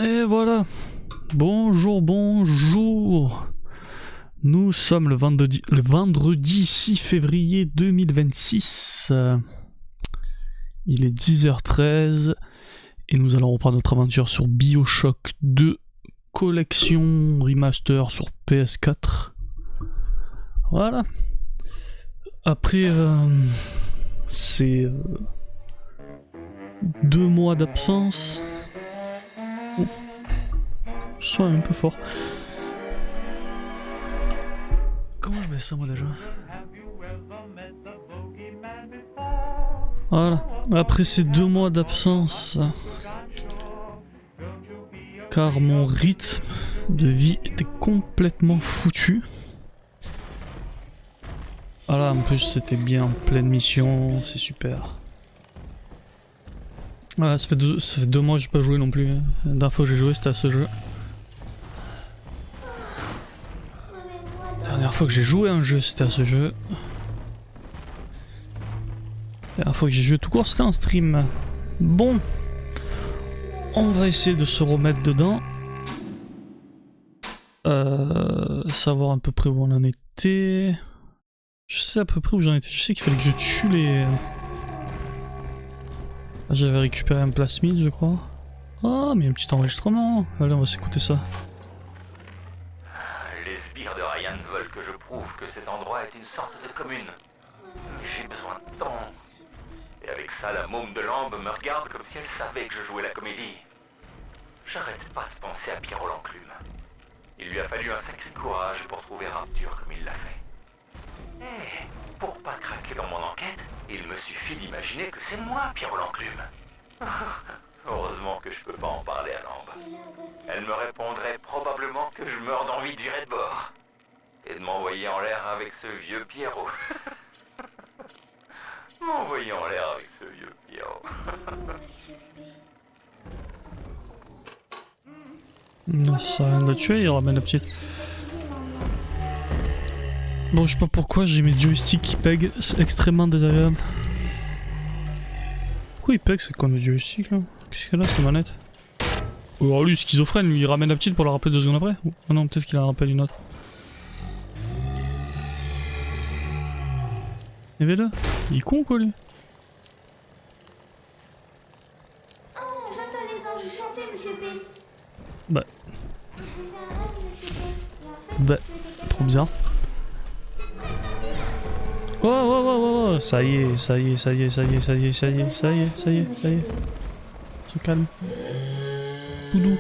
Et voilà. Bonjour, bonjour. Nous sommes le vendredi 6 février 2026. Il est 10h13 et nous allons reprendre notre aventure sur BioShock 2 collection remaster sur PS4. Voilà. Après ces 2 mois d'absence. Oh. Soit un peu fort. Comment je mets ça moi déjà? Voilà. Après ces 2 mois d'absence, car mon rythme de vie était complètement foutu. Voilà, en plus c'était bien en pleine mission, c'est super. Voilà, ça fait 2 mois que j'ai pas joué non plus. La dernière fois que j'ai joué c'était à ce jeu. La dernière fois que j'ai joué à un jeu c'était à ce jeu. La dernière fois que j'ai joué tout court c'était en stream. Bon, on va essayer de se remettre dedans. Savoir à peu près où on en était. Je sais à peu près où j'en étais. Je sais qu'il fallait que je tue les... J'avais récupéré un plasmide je crois. Ah mais il y a un petit enregistrement. Allez on va s'écouter ça. Les sbires de Ryan veulent que je prouve que cet endroit est une sorte de commune. J'ai besoin de temps. Et avec ça, la môme de Lambe me regarde comme si elle savait que je jouais la comédie. J'arrête pas de penser à Pierrot l'enclume. Il lui a fallu un sacré courage pour trouver Rapture comme il l'a fait. Et pour pas craquer dans mon enquête, il me suffit d'imaginer que c'est moi, Pierrot l'enclume. Heureusement que je peux pas en parler à Lambe. Elle me répondrait probablement que je meurs d'envie de virer de bord. Et de m'envoyer en l'air avec ce vieux Pierrot. M'envoyer en l'air avec ce vieux Pierrot. Non, ça sert à rien de la tuer, il ramène la petite. Bon, je sais pas pourquoi j'ai mes joysticks qui pèguent, c'est extrêmement désagréable. Pourquoi il pègue ce con de joystick là? Qu'est-ce qu'il a cette manette? Oh, alors lui, schizophrène, lui il ramène la petite pour la rappeler 2 secondes après? Ah non, peut-être qu'il en rappelle une autre. Et là, il est con quoi lui? Oh, j'entends les anges chanter, monsieur P. Bah, J'ai fait un rêve, monsieur P. Et en fait, bah, c'était trop bizarre. Oh, oh, oh, oh, oh, ça y est, ça y est, ça y est, ça y est, ça y est, ça y est, ça y est, ça y est, ça y est. Se calme. Tout doux.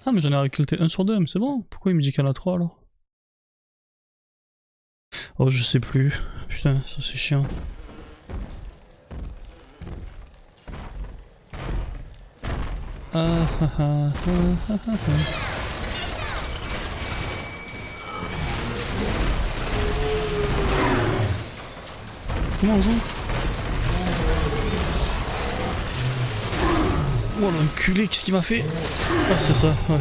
Ah mais j'en ai récolté 1 sur 2, mais c'est bon. Pourquoi il me dit qu'il y en a 3 alors? Oh je sais plus. Putain, ça c'est chiant. Ah ah ah ah ah ah ah. Comment on joue? Oh l'enculé, qu'est-ce qu'il m'a fait? Ah c'est ça, ouais.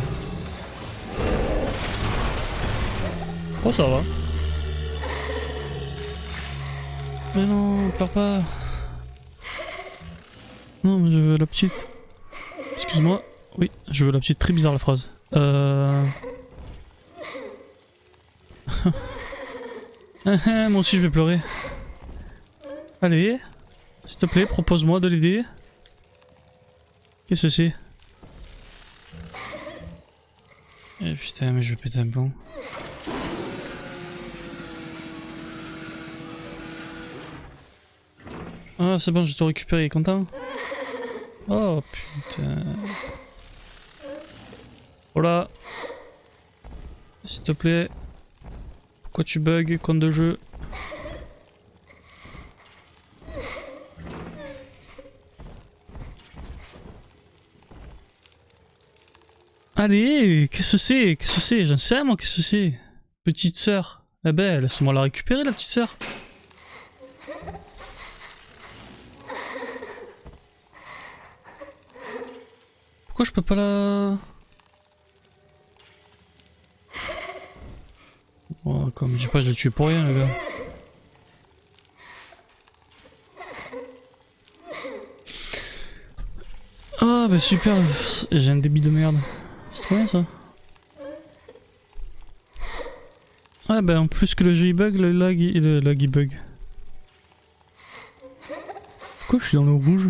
Oh ça va. Mais non, pleure pas. Non mais je veux la petite. Excuse-moi. Oui, je veux la petite, très bizarre la phrase. Moi aussi je vais pleurer. Allez, s'il te plaît, propose-moi de l'aider. Qu'est-ce que c'est? Eh putain, mais je vais péter un plomb. Ah, c'est bon, je te récupère, il est content? Oh putain. Oh là. S'il te plaît. Pourquoi tu bugs, compte de jeu? Allez, qu'est-ce que c'est? Qu'est-ce que c'est? J'en sais rien, moi, qu'est-ce que c'est? Petite sœur. Eh ben, laisse-moi la récupérer, la petite sœur. Pourquoi je peux pas la... Oh, comme je sais pas, je l'ai tué pour rien, le gars. Ah bah super, j'ai un débit de merde. C'est trop bien ça. Ah bah en plus que le jeu il bug, le lag il bug. Pourquoi je suis dans le rouge?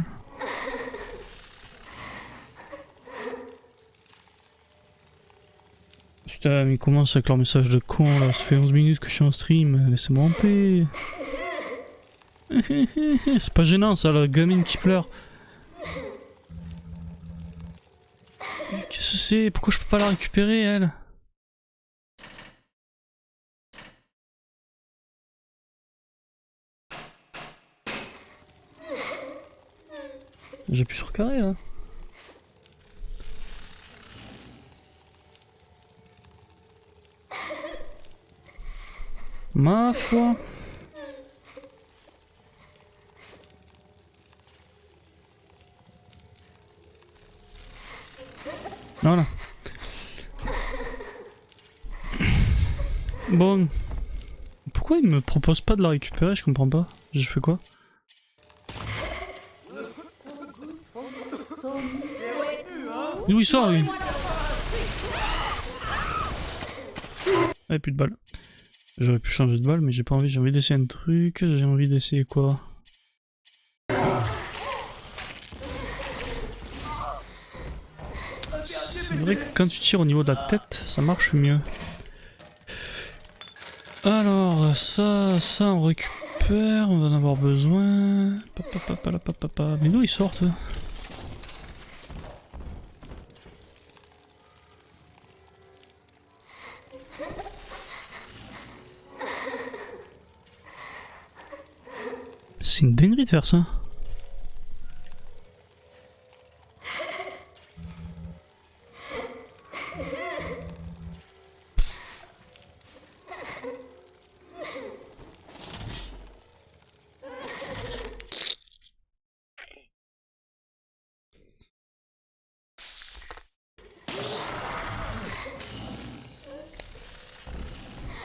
Putain mais comment ça avec leur message de con là? Ça fait 11 minutes que je suis en stream, laissez-moi en paix. C'est pas gênant ça, la gamine qui pleure. Qu'est-ce que c'est? Pourquoi je peux pas la récupérer elle? J'appuie sur carré là. Ma foi. Voilà. Bon. Pourquoi il me propose pas de la récupérer? Je comprends pas. J'ai fait quoi? D'où il sort lui? Ah, plus de balles. J'aurais pu changer de balle, mais j'ai pas envie. J'ai envie d'essayer un truc. J'ai envie d'essayer quoi? C'est vrai que quand tu tires au niveau de la tête, ça marche mieux. Alors, ça on récupère. On va en avoir besoin. Mais d'où ils sortent? C'est une dinguerie de faire ça.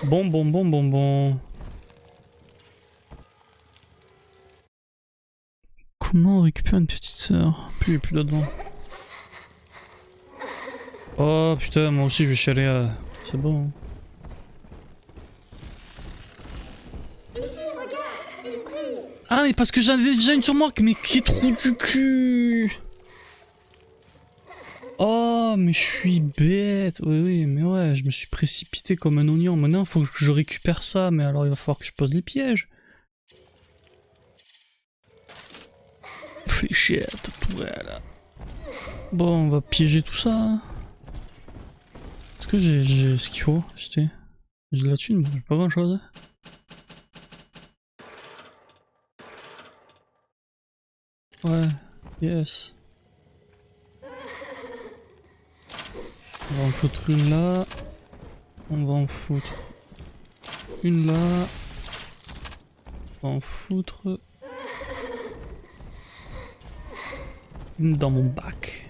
Bon. Comment on récupère une petite sœur? Plus là-dedans. Oh putain, moi aussi je vais chialer à... C'est bon. Ici, regarde, il brille. Ah mais parce que j'en ai déjà une sur moi, mais qui trou du cul! Oh mais je suis bête. Oui mais ouais, je me suis précipité comme un oignon. Maintenant faut que je récupère ça, mais alors il va falloir que je pose les pièges. Fais chier, voilà. Bon, on va piéger tout ça. Est-ce que j'ai ce qu'il faut acheter? J'ai de la thune, j'ai pas grand chose. Ouais, yes. On va en foutre une là. On va en foutre une là. On va en foutre une dans mon bac.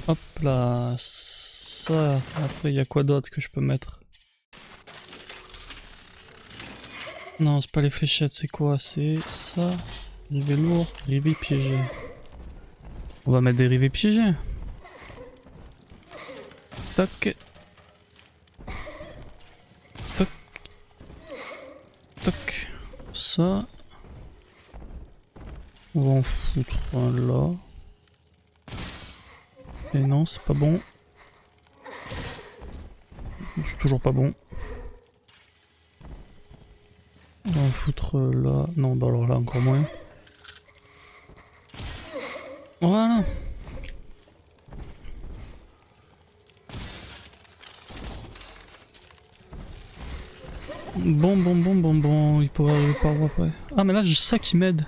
Hop là, ça. Après, il y a quoi d'autre que je peux mettre? Non, c'est pas les fléchettes, c'est quoi? C'est ça. Rivet lourd, rivet piégé. On va mettre des rivets piégés. Toc. Toc. Toc. Ça. On va en foutre un là. Et non, c'est pas bon. C'est toujours pas bon. On va en foutre là. Non, bah alors là encore moins. Voilà. Bon. Il pourrait arriver par où après? Ah, mais là j'ai ça qui m'aide.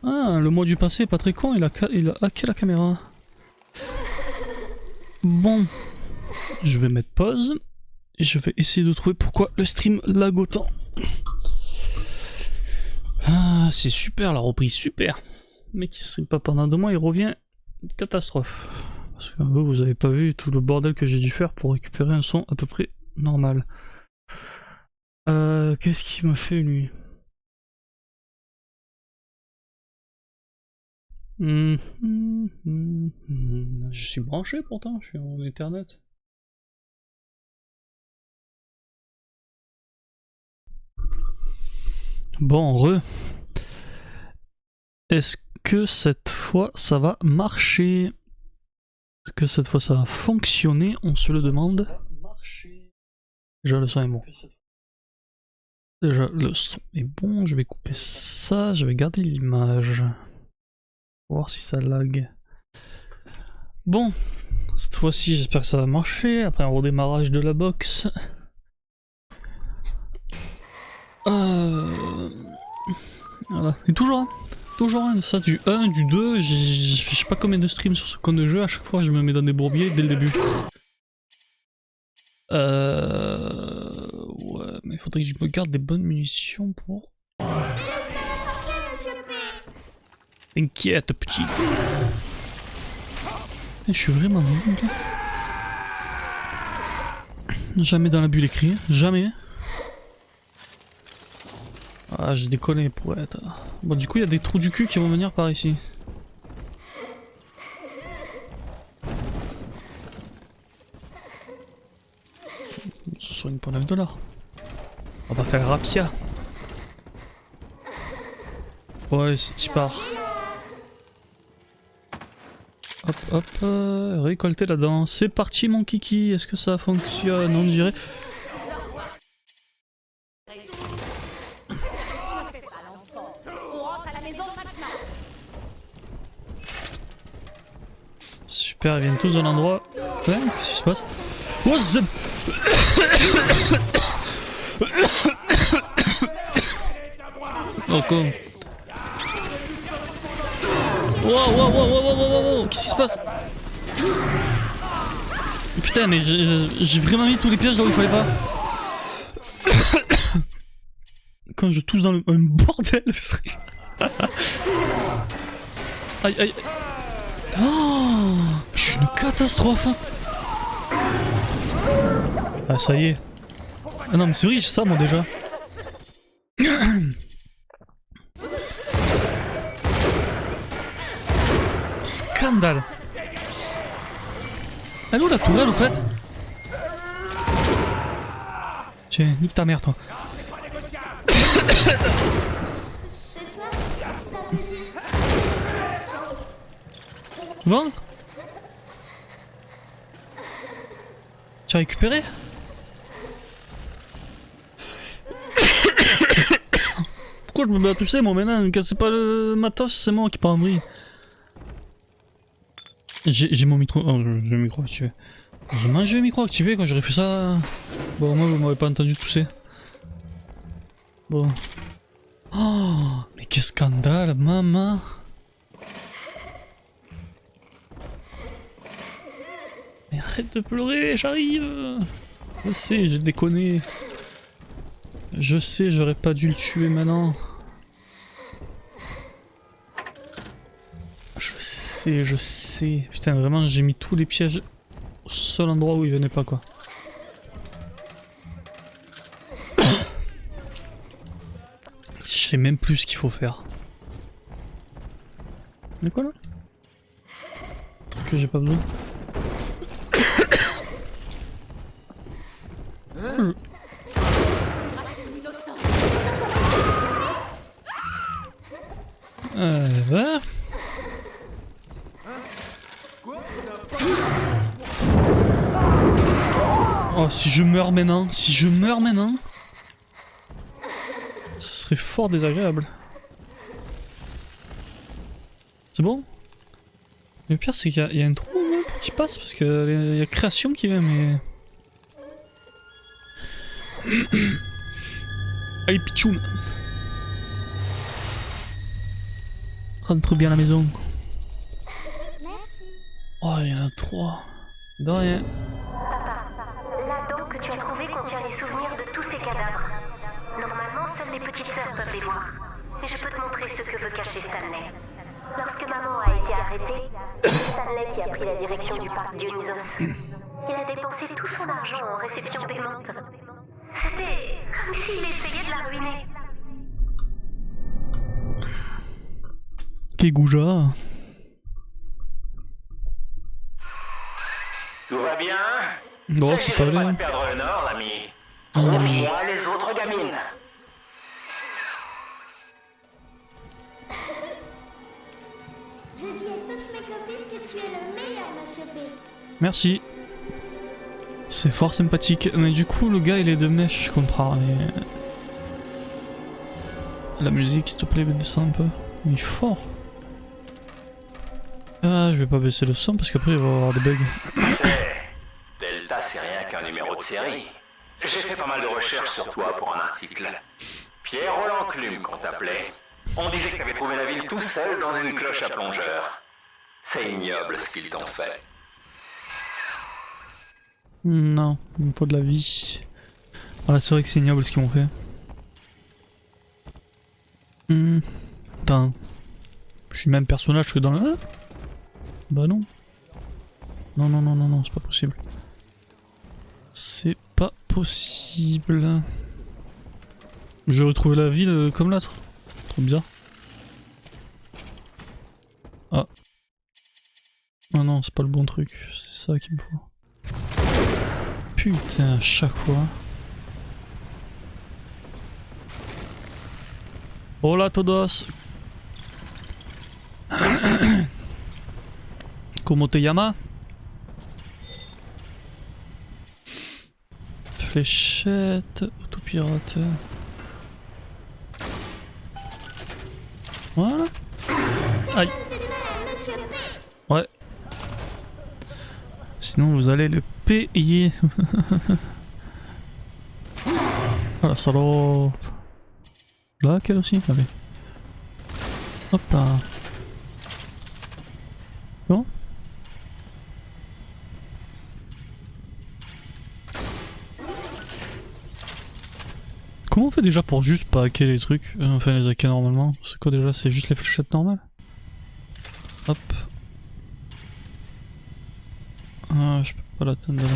Ah, le mois du passé est pas très con, il a hacké la caméra. Bon. Je vais mettre pause. Et je vais essayer de trouver pourquoi le stream lag autant. Ah, c'est super, la reprise, super. Le mec, il stream pas pendant 2 mois, il revient. Catastrophe. Parce que vous avez pas vu tout le bordel que j'ai dû faire pour récupérer un son à peu près normal. Qu'est-ce qu'il m'a fait lui? Je suis branché pourtant, je suis en Ethernet. Bon, est-ce que cette fois ça va marcher? Est-ce que cette fois ça va fonctionner? On se le demande. Déjà le son est bon. Déjà le son est bon, je vais couper ça, je vais garder l'image. Pour voir si ça lag. Bon, cette fois-ci j'espère que ça va marcher, après un redémarrage de la box. Voilà, et toujours un, ça du 1, du 2, je sais pas combien de streams sur ce compte de jeu, à chaque fois je me mets dans des bourbiers dès le début. Ouais, mais il faudrait que je me garde des bonnes munitions pour... T'inquiète petit. Je suis vraiment nul. Jamais dans la bulle écrit, jamais. Ah, j'ai déconné pour être... Bon, du coup, il y a des trous du cul qui vont venir par ici. Ce soit une pour 9 $. On va faire rapia. Bon, allez, c'est tu pars. Hop, hop, récolter là-dedans. C'est parti, mon kiki. Est-ce que ça fonctionne? On dirait. Super, ils viennent tous dans l'endroit. Ouais, qu'est-ce qui se passe? What's the... Oh con. Wow, qu'est-ce qui se passe? Putain, mais j'ai vraiment mis tous les pièges là où il fallait pas. Quand je touche dans le... un bordel, aïe, aïe. Oh, je suis une catastrophe. Ah, ça y est. Ah non, mais c'est vrai, j'ai ça moi déjà. Scandale. Elle est où la tourelle au fait? Tiens, nique ta mère toi. Bon? Tu as récupéré? Pourquoi je me bats à tousser moi maintenant? Cassez pas le matos, c'est moi qui pars en vrille. J'ai mon micro... Oh, j'ai le micro activé. J'ai mangé le micro activé quand j'aurais fait ça. Bon, moi vous m'avez pas entendu tousser. Bon. Oh, mais quel scandale, maman. Mais arrête de pleurer, j'arrive. Je sais, j'ai déconné. Je sais, j'aurais pas dû le tuer maintenant. Je sais. Putain, vraiment, j'ai mis tous les pièges au seul endroit où il venait pas, quoi. Je sais même plus ce qu'il faut faire. De quoi là? Que j'ai pas besoin. Voilà. Oh, si je meurs maintenant, ce serait fort désagréable. C'est bon? Le pire c'est qu'il y a un trou pour qu'il passe parce qu'il y a création qui vient mais... Allez pitchoun. Rentre bien à la maison. Oh il y en a 3. De rien. La dent que tu as trouvée contient les souvenirs de tous ces cadavres. Normalement, seules les petites sœurs peuvent les voir. Mais je peux te montrer ce que veut cacher Stanley. Lorsque maman a été arrêtée, c'est Stanley qui a pris la direction du parc Dionysos. Il a dépensé tout son argent en réception démente. C'était comme s'il essayait de la ruiner. Quel goujat. Tout va bien? Bon, c'est pas pas vrai. de perdre le nord, l'ami. Non, Trouve-moi les autres gamines. Je dis à toutes mes copines que tu es le meilleur, Monsieur P. Merci. C'est fort sympathique. Mais du coup, le gars, il est de mèche, je comprends. Mais... La musique, s'il te plaît, descend un peu. Il est fort. Ah, je vais pas baisser le son parce qu'après, il va y avoir des bugs. Delta, c'est rien qu'un numéro de série. J'ai fait pas mal de recherches sur toi pour un article. Pierre-Roland Clume qu'on t'appelait. On disait que t'avais trouvé la ville tout seul dans une cloche à plongeur. C'est ignoble ce qu'ils t'ont fait. Non, pas de la vie. Ah, c'est vrai que c'est ignoble ce qu'ils m'ont fait. Attends. Je suis le même personnage que dans le 1? Bah non. Non, non, non, non, non, c'est pas possible. C'est pas possible. J'ai retrouvé la ville comme l'autre. Trop bizarre. Ah. Ah non, c'est pas le bon truc. C'est ça qu'il me faut. Putain, à chaque fois. Hola todos. Como te llama? Fléchette, autopirate. Voilà. Aïe. Ouais. Sinon vous allez le payer. Ah la salope. Là, quelle aussi? Allez. Hop là. Bon. Comment on fait déjà pour juste pas hacker les trucs? Enfin les hacker normalement. C'est quoi déjà? C'est juste les fléchettes normales? Hop. Ah, je peux pas l'atteindre là.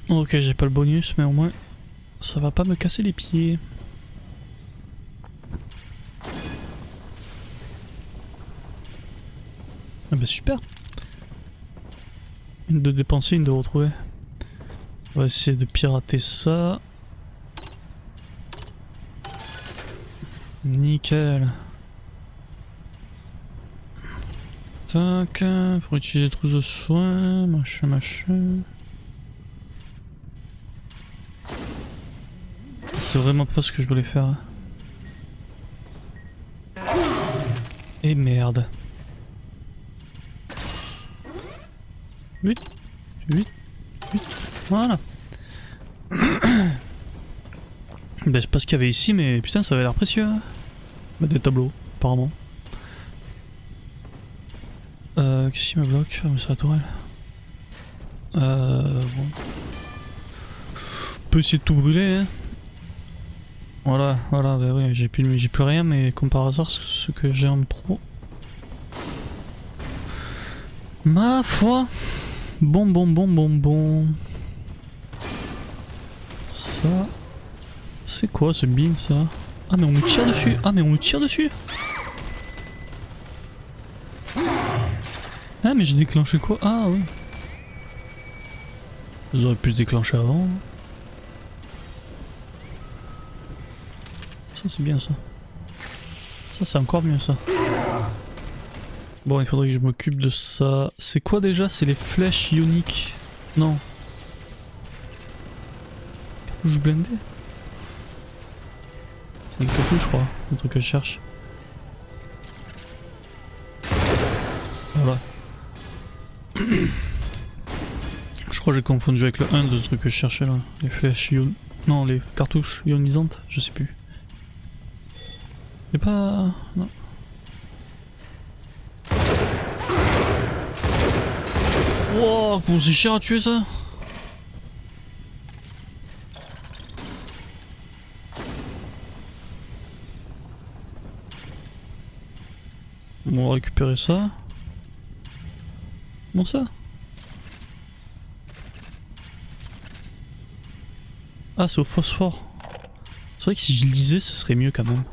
Ok, j'ai pas le bonus, mais au moins ça va pas me casser les pieds. Ah bah super. Une de dépenser, une de retrouver. On va essayer de pirater ça. Nickel. Tac, pour utiliser trousse de soins, machin, machin. C'est vraiment pas ce que je voulais faire. Et merde. 8, 8, 8, voilà. Ben je sais pas ce qu'il y avait ici, mais putain ça avait l'air précieux. Hein. Bah, des tableaux, apparemment. Qu'est-ce qui me bloque? Ah mais c'est la tourelle. Bon. On peut essayer de tout brûler, hein. Voilà, voilà, bah oui, j'ai plus rien, mais comme par hasard, ce que j'aime trop. Ma foi. Bon. Ça. C'est quoi ce bin ça? Ah mais on me tire dessus! Ah mais on me tire dessus! Ah mais j'ai déclenché quoi? Ah oui. Vous auriez pu se déclencher avant. Ça c'est bien ça. Ça c'est encore mieux ça. Bon il faudrait que je m'occupe de ça. C'est quoi déjà? C'est les flèches ioniques? Non. Cartouche blindée? Ça n'existe plus je crois, le truc que je cherche. Voilà. Je crois que j'ai confondu avec le 1 de truc que je cherchais là. Les flèches ion... Non, les cartouches ionisantes, je sais plus. C'est pas... Non. Wow, comment c'est cher à tuer ça? On va récupérer ça. Comment ça? Ah, c'est au phosphore. C'est vrai que si je lisais, ce serait mieux quand même.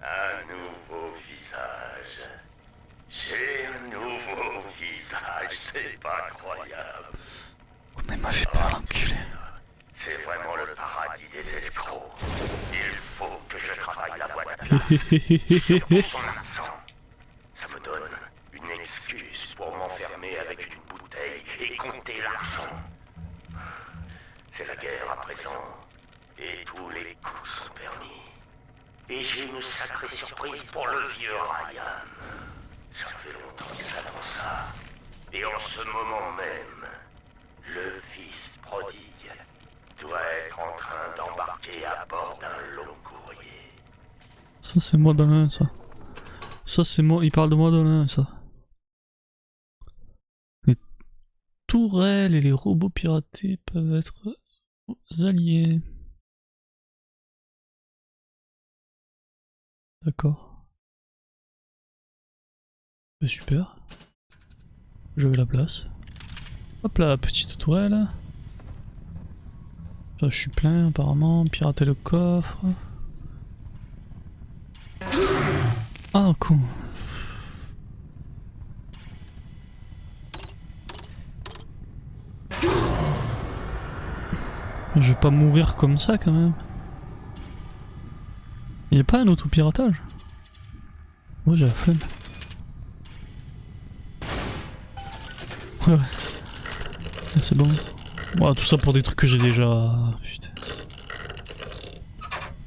À surtout son absent. Ça me donne une excuse pour m'enfermer avec une bouteille et compter l'argent. C'est la guerre à présent, et tous les coups sont permis. Et j'ai une sacrée surprise pour le vieux Ryan. Ça fait longtemps que j'attends ça. Et en ce moment même, le fils prodigue doit être en train d'embarquer à bord d'un long courrier. Ça c'est moi dans l'un, ça. Ça c'est moi, il parle de moi dans l'un, ça. Les tourelles et les robots piratés peuvent être aux alliés. D'accord. Super. J'avais la place. Hop là, petite tourelle. Là, je suis plein apparemment. Pirater le coffre. Ah, con. Je vais pas mourir comme ça quand même. Y'a a pas un auto-piratage? Moi j'ai la flemme. Ouais. C'est bon. Voilà, tout ça pour des trucs que j'ai déjà... Putain.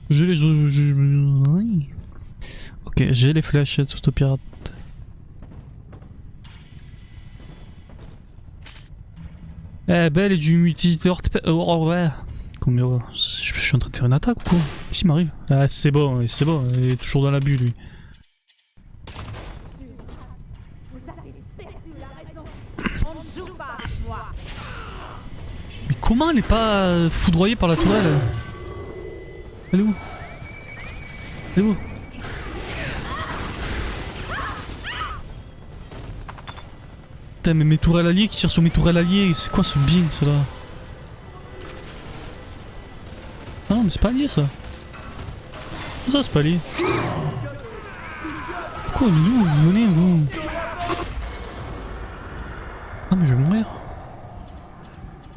J'ai les... Oui. Ok, j'ai les fléchettes auto-pirate. Eh, belle et du utilisateur... Oh, ouais. Combien... Je suis en train de faire une attaque ou quoi? Qu'est-ce qui m'arrive? Ah, c'est bon, il est toujours dans la bulle lui. Mais comment elle est pas foudroyée par la tourelle? Elle est où? Elle est où? Putain, mais mes tourelles alliées qui tirent sur mes tourelles alliées, c'est quoi ce bien ça là? Ah non mais c'est pas allié ça. Ça c'est pas lié. Pourquoi d'où vous venez vous? Ah mais je vais mourir.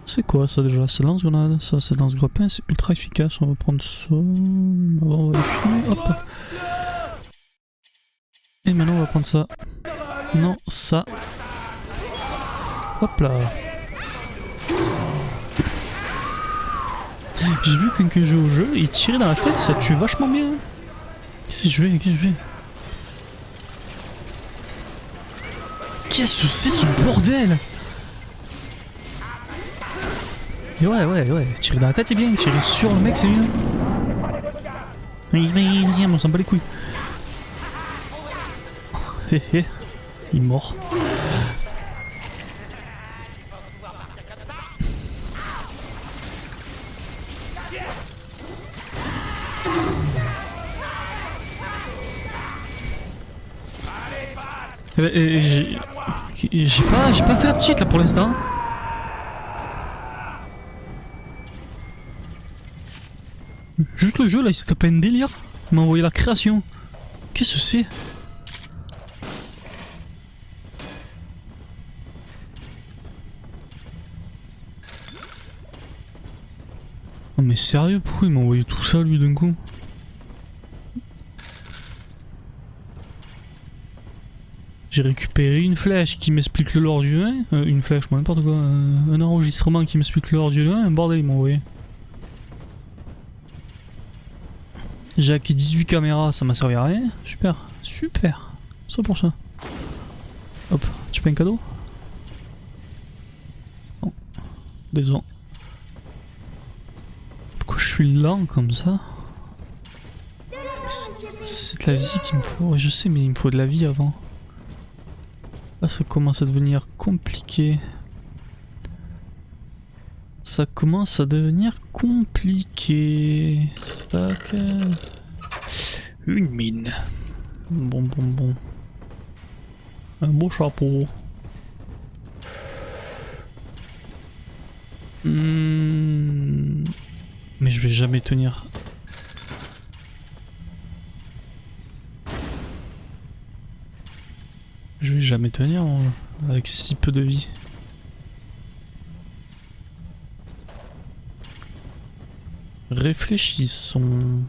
C'est quoi ça déjà? C'est lance-grenade, ça c'est lance-grappin, c'est ultra efficace, on va prendre ça. On va fumer, hop. Et maintenant on va prendre ça. Non, ça. Hop là. J'ai vu que quand je joue au jeu, il tirait dans la tête, ça tue vachement bien. Qu'est-ce que je fais? Qu'est-ce que c'est ce bordel? Et ouais, tirer dans la tête c'est bien, tirer sur le mec c'est mieux. Vas-y, on s'en bat les couilles. Hé hé, il est mort. J'ai pas fait la petite là pour l'instant. Juste le jeu là, il s'est tapé un délire. Il m'a envoyé la création. Qu'est-ce que c'est? Oh mais sérieux, pourquoi il m'a envoyé tout ça lui d'un coup? J'ai récupéré une flèche qui m'explique le lore du 1, une flèche, moi n'importe quoi, un enregistrement qui m'explique le lore du 1, un bordel il m'a envoyé. J'ai acquis 18 caméras, ça m'a servi à rien, super, ça pour ça. Hop, tu fais un cadeau? Non, désolé. Pourquoi je suis lent comme ça? C'est de la vie qu'il me faut, ouais, je sais mais il me faut de la vie avant. Là ça commence à devenir compliqué. Tac. Une mine. Bon. Un beau chapeau. Mais je vais jamais tenir. Je vais jamais tenir avec si peu de vie. Réfléchissons.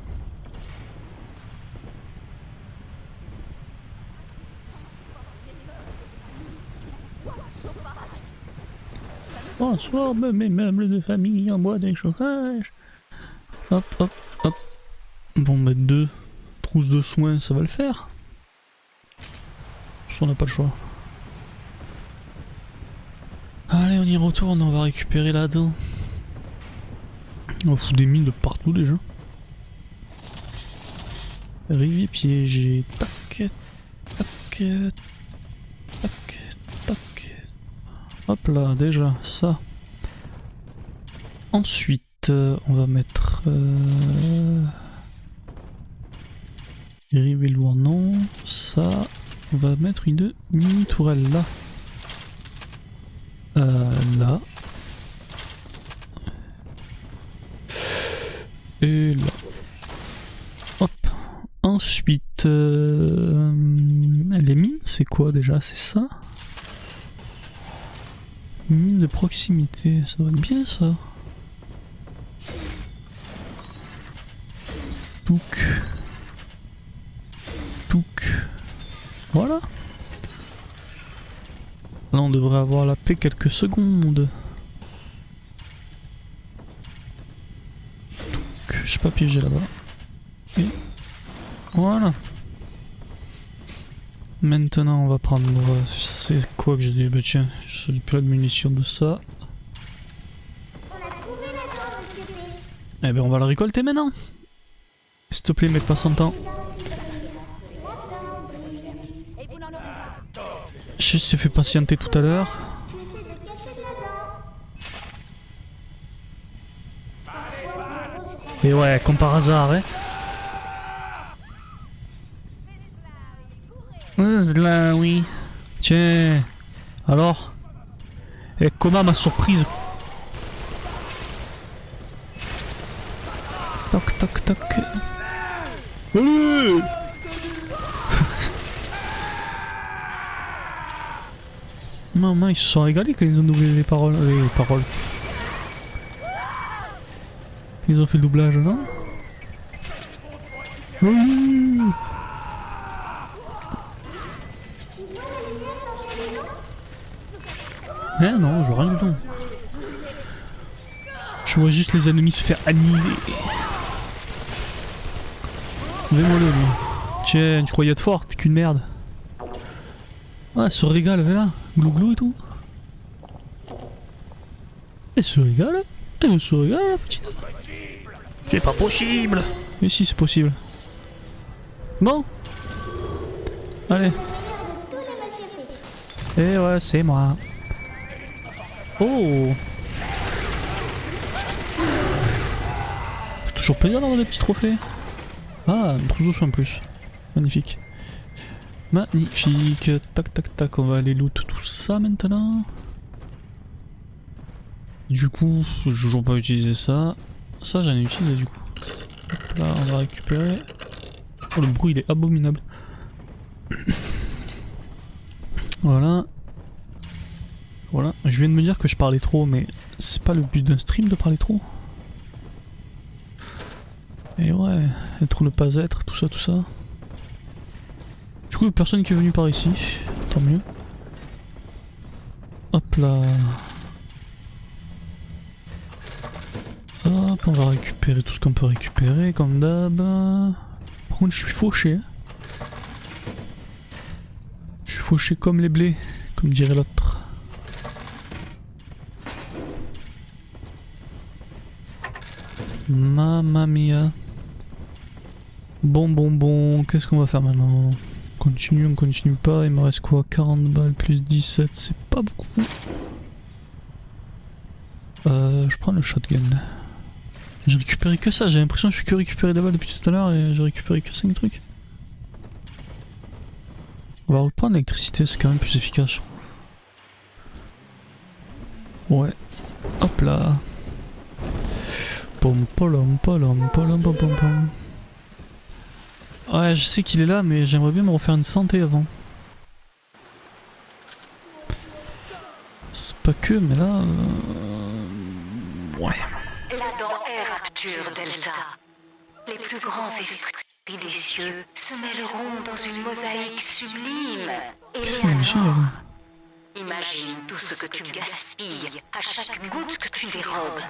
Transforme mes meubles de famille en bois de chauffage. Hop, hop, hop. Bon, mettre 2 trousses de soins, ça va le faire. On n'a pas le choix. Allez, on y retourne, on va récupérer là-dedans. On fout des mines de partout déjà. Rivière piégée. Tac, tac, tac, tac. Hop là, déjà, ça. Ensuite, on va mettre... Rivière loin, non. Ça, on va mettre une mini tourelle là. Là. Et là. Hop. Ensuite, les mines, c'est quoi déjà? C'est ça? Mine de proximité, ça doit être bien ça. Touc. Touc. Voilà. Là on devrait avoir la paix quelques secondes. Touc. Je suis pas piégé là-bas. Et voilà. Maintenant on va prendre... C'est quoi que j'ai dit? Bah tiens, j'ai plein de munitions de ça. Eh ben on va la récolter maintenant. S'il te plaît, mets pas 100 ans. Je t'ai fait patienter tout à l'heure. Tu essaies de cacher là-dedans. Et ouais, comme par hasard, hein. Là, oui. Tiens. Alors. Et comment ma surprise? Toc toc toc. Allez. Maman, ils se sont régalés quand ils ont doublé les paroles. Les paroles. Ils ont fait le doublage, non? Oui. Eh non, je vois rien du tout. Je vois juste les ennemis se faire annihiler. Mets-moi le lui. Tiens, tu croyais être fort, t'es qu'une merde. Ah, elle se régale, là. Glou glou et tout. Elle se régale. Elle se régale, la petite. C'est pas possible. Mais si, c'est possible. Bon. Allez. Et ouais, c'est moi. Oh. C'est toujours plaisir d'avoir des petits trophées. Ah, une trousse de soins en plus. Magnifique. Magnifique. Tac tac tac, on va aller loot tout ça maintenant. Du coup, j'ai toujours pas utilisé ça. Ça j'en ai utilisé du coup. Hop là, on va récupérer. Oh, le bruit il est abominable. Voilà. Voilà. Je viens de me dire que je parlais trop, mais c'est pas le but d'un stream de parler trop. Et ouais, être ou ne pas être, tout ça, tout ça. Du coup, personne qui est venu par ici, tant mieux. Hop là. Hop, on va récupérer tout ce qu'on peut récupérer, comme d'hab. Par contre, je suis fauché. Je suis fauché comme les blés, comme dirait l'autre. Mamma mia. Bon, qu'est-ce qu'on va faire maintenant? On continue pas, il me reste quoi? 40 balles plus 17, c'est pas beaucoup. Je prends le shotgun. J'ai récupéré que ça, j'ai l'impression que je fais que récupérer des balles depuis tout à l'heure et j'ai récupéré que 5 trucs. On va reprendre l'électricité, c'est quand même plus efficace. Ouais. Hop là. Pom polom polom polom pom pom pom. Ouais, je sais qu'il est là, mais j'aimerais bien me refaire une santé avant. C'est pas que, mais là... Ouais. La dent est Rapture Delta. Les plus grands esprits des cieux se mêleront dans une mosaïque sublime. Et C'est alors, génial. Imagine tout ce que tu gaspilles à chaque goutte que tu dérobes.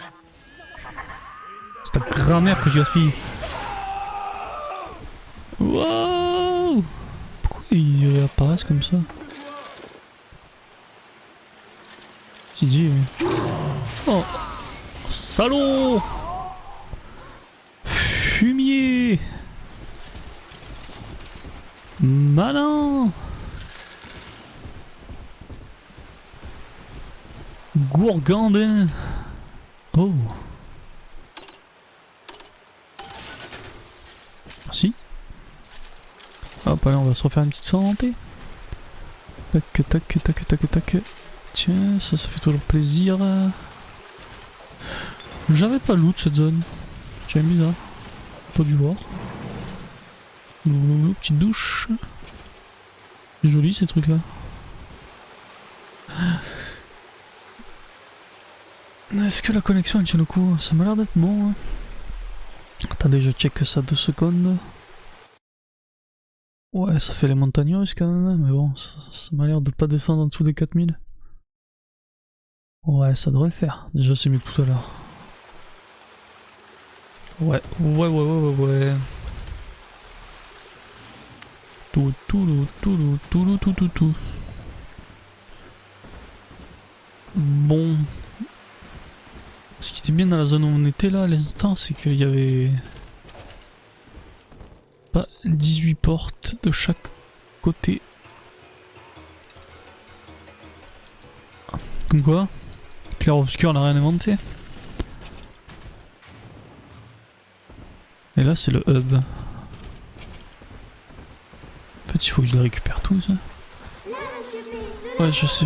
C'est ta grand-mère que je gaspille. Wow! Pourquoi ils réapparaissent comme ça? C'est dit. Oh! Salaud! Fumier! Malin! Gourgandin! Oh! Merci. Hop, allez, on va se refaire une petite santé. Tac, tac, tac, tac, tac. Tiens, ça fait toujours plaisir. J'avais pas loot cette zone. Tiens, bizarre. Pas dû voir. Petite douche. C'est joli ces trucs là. Est-ce que la connexion elle tient le coup? Ça m'a l'air d'être bon. Hein. Attendez, je check ça 2 secondes. Ouais, ça fait les montagnes russes quand même, mais bon, ça m'a l'air de pas descendre en dessous des 4000. Ouais, ça devrait le faire. Déjà, c'est mieux que tout à l'heure. Ouais. Tout. Bon. Ce qui était bien dans la zone où on était là à l'instant, c'est qu'il y avait pas 18 portes de chaque côté. Comme quoi, clair-obscur n'a rien inventé. Et là c'est le hub. En fait il faut que je les récupère tous. Hein. Ouais je sais.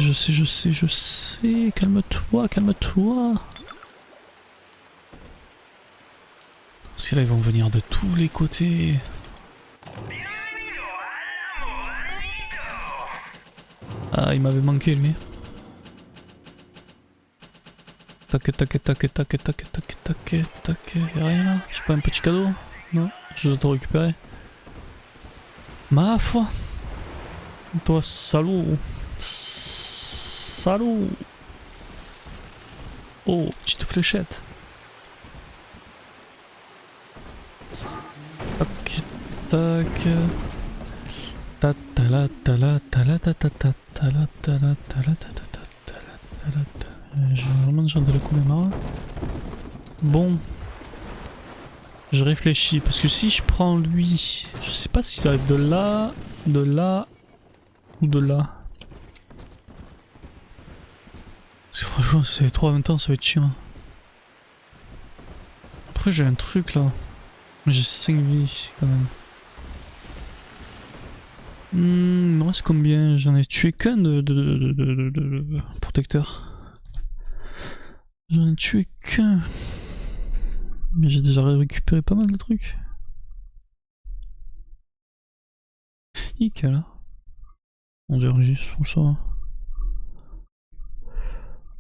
Calme-toi. Parce que là ils vont venir de tous les côtés. Ah il m'avait manqué lui. Tac. Y'a rien là? J'ai pas un petit cadeau? Non, je dois te récupérer. Ma foi! Toi salaud! Salaud! Oh, petite fléchette! Tac. J'ai vraiment déjà de la couler marre. Bon. Je réfléchis, parce que si je prends lui, je sais pas si ça arrive de là ou de là. Parce que franchement, c'est 3 en même temps, ça va être chiant. Après, j'ai un truc là. J'ai 5 vies quand même. Il me reste combien? J'en ai tué qu'un de protecteur. J'en ai tué qu'un. Mais j'ai déjà récupéré pas mal de trucs. Nickel. On dirait juste pour ça.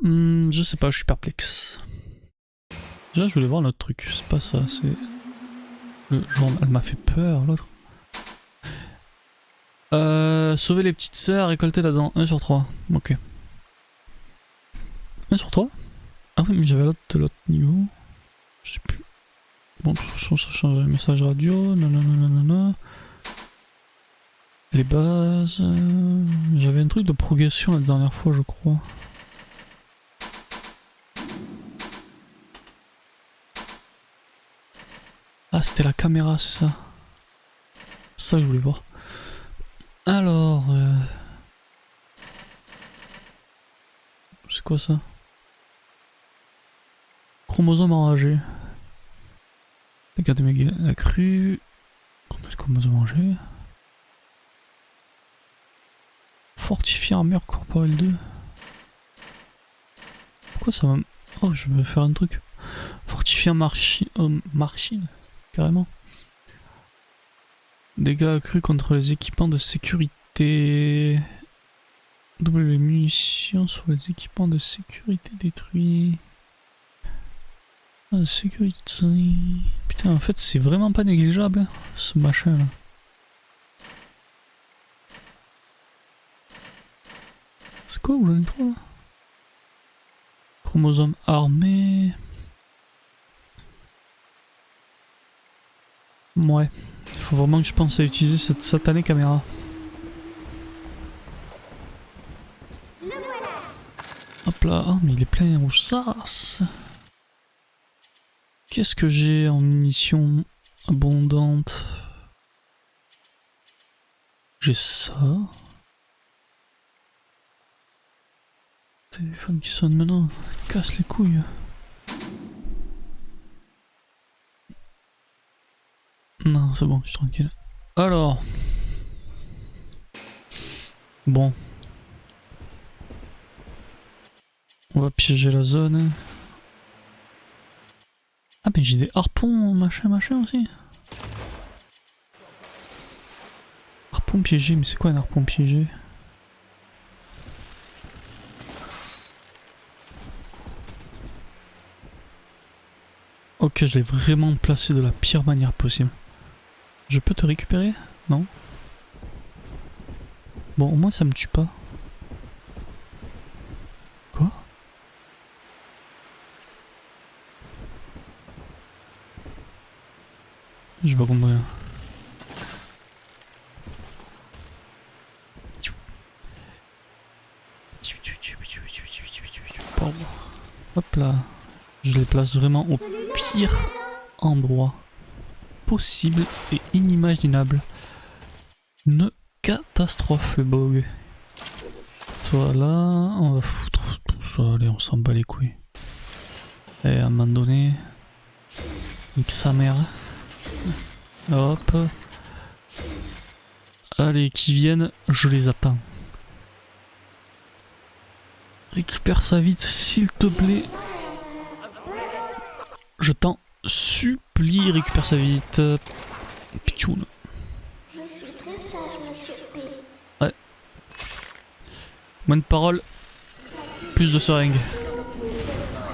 Je sais pas, je suis perplexe. Déjà, je voulais voir l'autre truc. C'est pas ça, c'est. Le genre, elle m'a fait peur, l'autre. Sauver les petites sœurs, récolter là-dedans. 1 sur 3. Ok. 1 sur 3? Ah oui, mais j'avais l'autre de l'autre niveau. Je sais plus. Bon, de toute façon, ça change le message radio. Nanana. Les bases. J'avais un truc de progression la dernière fois, je crois. Ah, c'était la caméra, c'est ça. Ça, je voulais voir. Alors. C'est quoi ça? Chromosome enragé. Regardez la crue. Combien de chromosomes enragés? Fortifier armure corporelle 2. Pourquoi ça va... Oh, je vais faire un truc. Fortifier marchine. Carrément. Dégâts accrus contre les équipements de sécurité. Double les munitions sur les équipements de sécurité détruits. Ah, sécurité. Putain, en fait, c'est vraiment pas négligeable, hein, ce machin là. C'est quoi ou j'en ai trop là? Chromosome armé. Ouais. Il faut vraiment que je pense à utiliser cette satanée caméra. Hop là, oh, mais il est plein où ça? Qu'est-ce que j'ai en munitions abondantes? J'ai ça. Téléphone qui sonne maintenant, casse les couilles. Non, c'est bon, je suis tranquille. Alors. Bon. On va piéger la zone. Ah mais j'ai des harpons machin aussi. Harpon piégé, mais c'est quoi un harpon piégé? Ok, je l'ai vraiment placé de la pire manière possible. Je peux te récupérer? Non? Bon, au moins ça me tue pas. Quoi? J'ai pas compris. Pardon. Hop là. Je les place vraiment au pire endroit possible et inimaginable. Une catastrophe le bug. Toi là, on va foutre tout ça, allez on s'en bat les couilles. Et à un moment donné, nique sa mère. Hop. Allez, qui viennent, je les attends. Récupère ça vite, s'il te plaît. Je t'en supplie, récupère ça vite. Pichoun. Je suis très sage, monsieur P. Ouais. Moins de paroles, plus de seringues.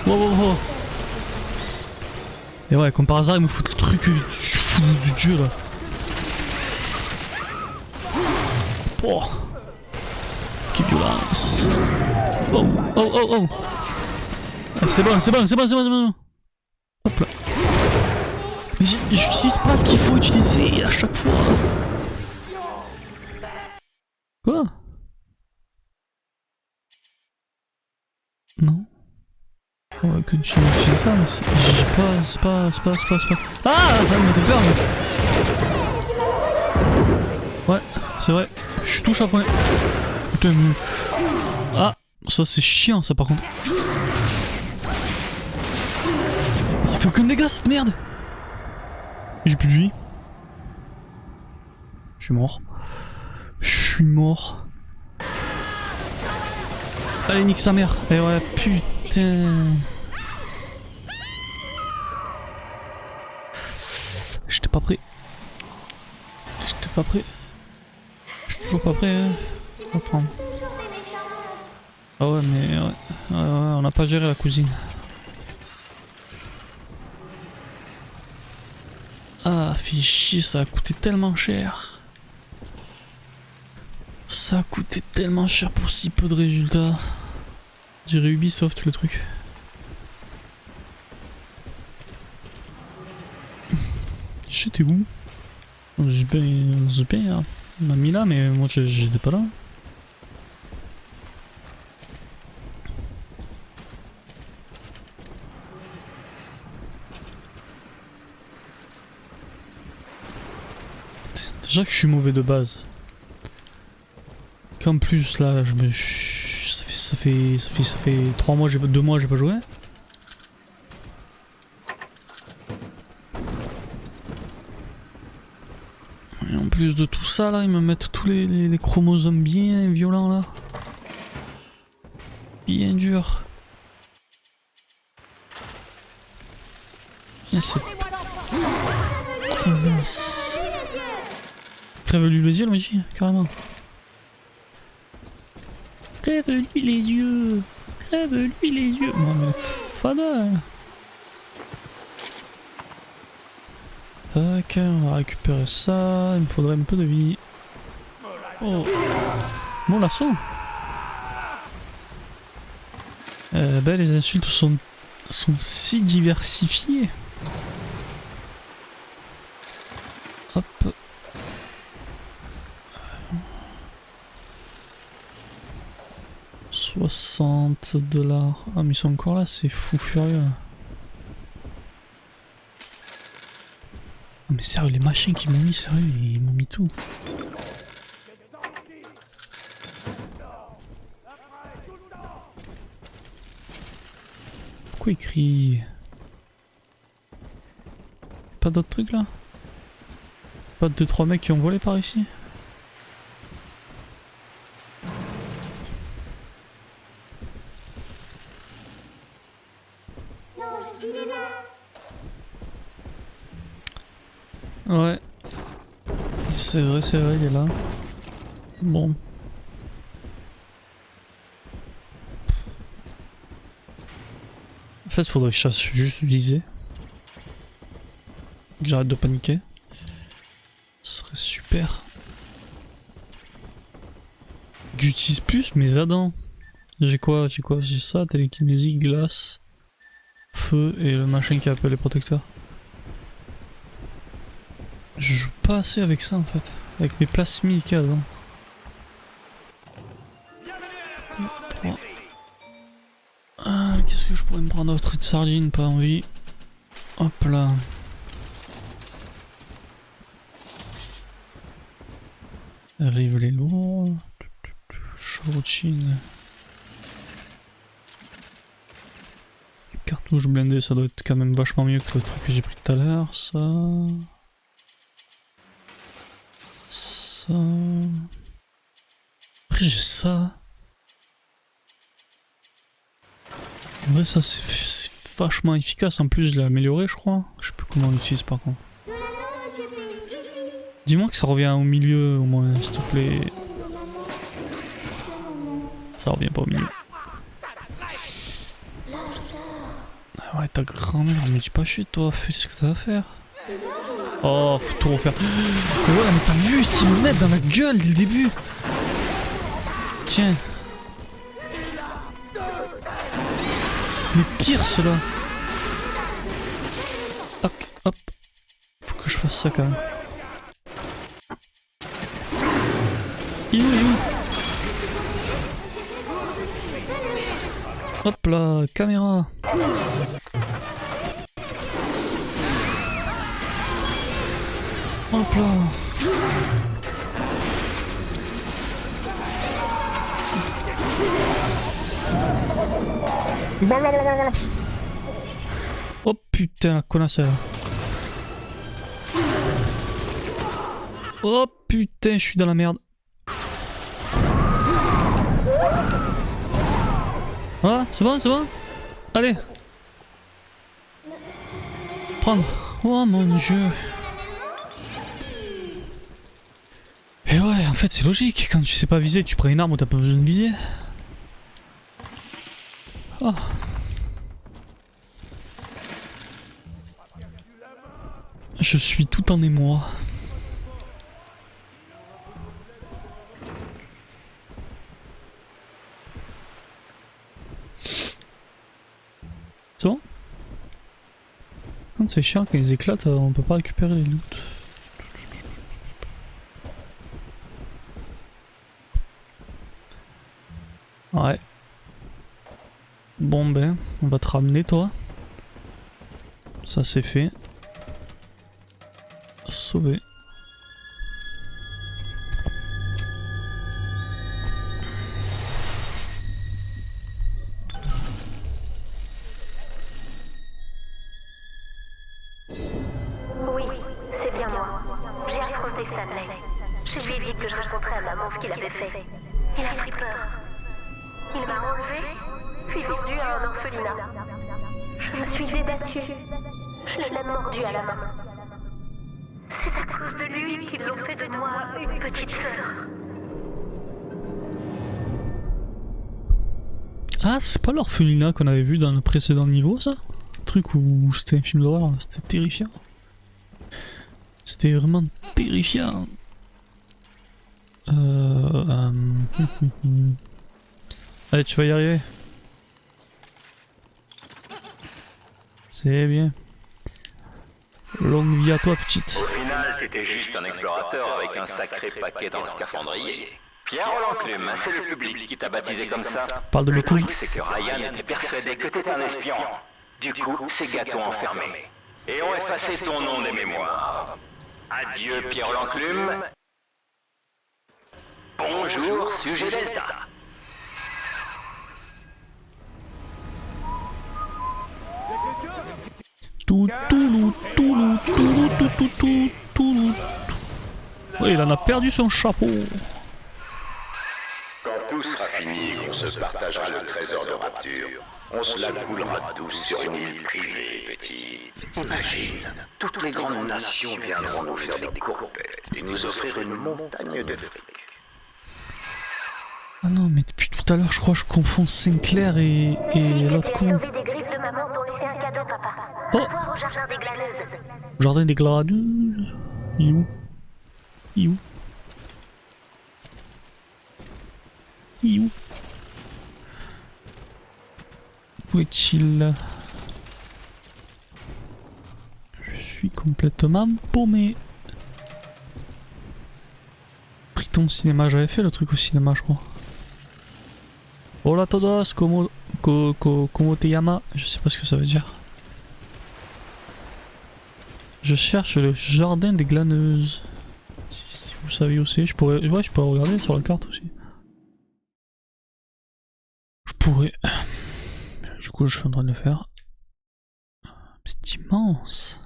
Wow, wow, wow. Et ouais, comme par hasard, il me fout le truc du dieu là. Oh. Quelle violence. Oh, oh, oh, oh. Ah, c'est bon, c'est bon, c'est bon, c'est bon, c'est bon. Hop là. J'utilise pas ce qu'il faut utiliser à chaque fois. Quoi? Non. On va continuer à utiliser ça, mais c'est pas. Ah! Ça me fait peur, mais... Ouais, c'est vrai. Je touche à point. Putain, mais... Ah! Ça c'est chiant ça par contre. Ça fait aucun dégât cette merde. J'ai plus de vie. Je suis mort. Je suis mort. Allez nique sa mère. Et ouais putain. J'étais pas prêt. J'étais pas prêt. Je suis toujours pas prêt hein. On va prendre. Ah ouais mais ouais, on n'a pas géré la cousine. Ah fait chier, ça a coûté tellement cher. Ça a coûté tellement cher pour si peu de résultats. Je dirais Ubisoft le truc. J'étais où? J'ai bien, on m'a mis là mais moi j'étais pas là. Déjà que je suis mauvais de base. Qu'en plus là, ça fait 3 mois, 2 mois j'ai pas joué. Et en plus de tout ça là, ils me mettent tous les chromosomes bien violents là. Bien dur. Et cette connasse. Crève-lui les yeux, le magie, carrément. Crève-lui les yeux. Crève-lui les yeux. Non mais fada. Tac, on va récupérer ça. Il me faudrait un peu de vie. Oh. Bon l'assaut. Ben, les insultes sont si diversifiées. Hop. $60. Ah mais ils sont encore là, c'est fou furieux. Ah mais sérieux, les machins qu'ils m'ont mis, sérieux, ils m'ont mis tout. Pourquoi ils crient? Pas d'autres trucs là? Pas 2-3 mecs qui ont volé par ici? L'ange, il est là. Ouais. C'est vrai, il est là. Bon. En fait, faudrait que je chasse juste viser. Que j'arrête de paniquer. Ce serait super. Que j'utilise plus mes addons. J'ai quoi? J'ai ça, télékinésie, glace, feu et le machin qui appelle les protecteurs. Je joue pas assez avec ça en fait. Avec mes plasmides qu'il y a dedans. 3. Ah, qu'est-ce que je pourrais me prendre d'autre? De sardine, pas envie. Hop là. Arrive les lourds. Chorotine. Cartouche blindée, ça doit être quand même vachement mieux que le truc que j'ai pris tout à l'heure. Ça. Ça. Après j'ai ça. En vrai ça c'est vachement efficace. En plus je l'ai amélioré je crois. Je sais plus comment on l'utilise par contre. Dis-moi que ça revient au milieu au moins s'il te plaît. Ça revient pas au milieu. Ah ouais ta grand-mère, mais dis pas chute toi, fais ce que t'as à faire. Oh faut tout refaire. Ouais mais t'as vu ce qu'ils me mettent dans la gueule dès le début. Tiens. C'est les pires ceux-là. Tac, hop. Faut que je fasse ça quand même. Il est où? Hop là, caméra. Hop là. Oh putain la connasse là. Oh putain je suis dans la merde. Ah c'est bon c'est bon. Allez. Prendre. Oh mon dieu. Et ouais en fait c'est logique. Quand tu sais pas viser tu prends une arme où t'as pas besoin de viser. Oh. Je suis tout en émoi. C'est bon? C'est chiant quand ils éclatent, on peut pas récupérer les loots. Ouais. Bon ben, on va te ramener toi. Ça c'est fait. Sauvé. Oui, c'est bien moi. J'ai affronté Stanley. Je lui ai dit que je raconterais à maman ce qu'il avait fait. Il a pris peur. Il m'a enlevé, puis vendu à un orphelinat. Je me suis débattue. Je l'ai même mordu à la main. C'est à cause de lui qu'ils ont fait de moi une petite sœur. Ah, c'est pas l'orphelinat qu'on avait vu dans le précédent niveau, ça? Un truc où c'était un film d'horreur, c'était terrifiant. C'était vraiment terrifiant. Allez, tu vas y arriver. C'est bien. Longue vie à toi, petite. Au final, t'étais juste un explorateur avec un sacré paquet dans le scaphandrier. Pierre Enclume, c'est le public qui t'a baptisé comme ça. Parle de Le mes couilles. truc, c'est que Ryan était persuadé que t'étais un espion. Du coup, ces gars t'ont enfermé. Et ont effacé ton nom des mémoires. Adieu, Pierre Enclume. Bonjour, sujet Delta. Oui, il en a perdu son chapeau. Quand tout sera fini et qu'on se partagera le trésor de Rapture, on se la coulera tous sur une île privée, petit. Imagine, toutes les grandes nations viendront nous faire des courbettes et nous offrir une montagne de fric. Ah non, mais depuis tout à l'heure, je crois que je confonds Sinclair et l'autre con. Sauvé des griffes de maman t'ont laissé un cadeau, papa. Oh. Va voir au jardin des glaneuses. Jardin des glaneuses. Il est où? Il est où? Il est où? Où est-il? Je suis complètement paumé. Triton cinéma, j'avais fait le truc au cinéma, je crois. Hola todos, como te llama? Je sais pas ce que ça veut dire. Je cherche le jardin des glaneuses. Si vous savez où c'est, je pourrais regarder sur la carte aussi. Je pourrais. Du coup, je suis en train de le faire. Mais c'est immense.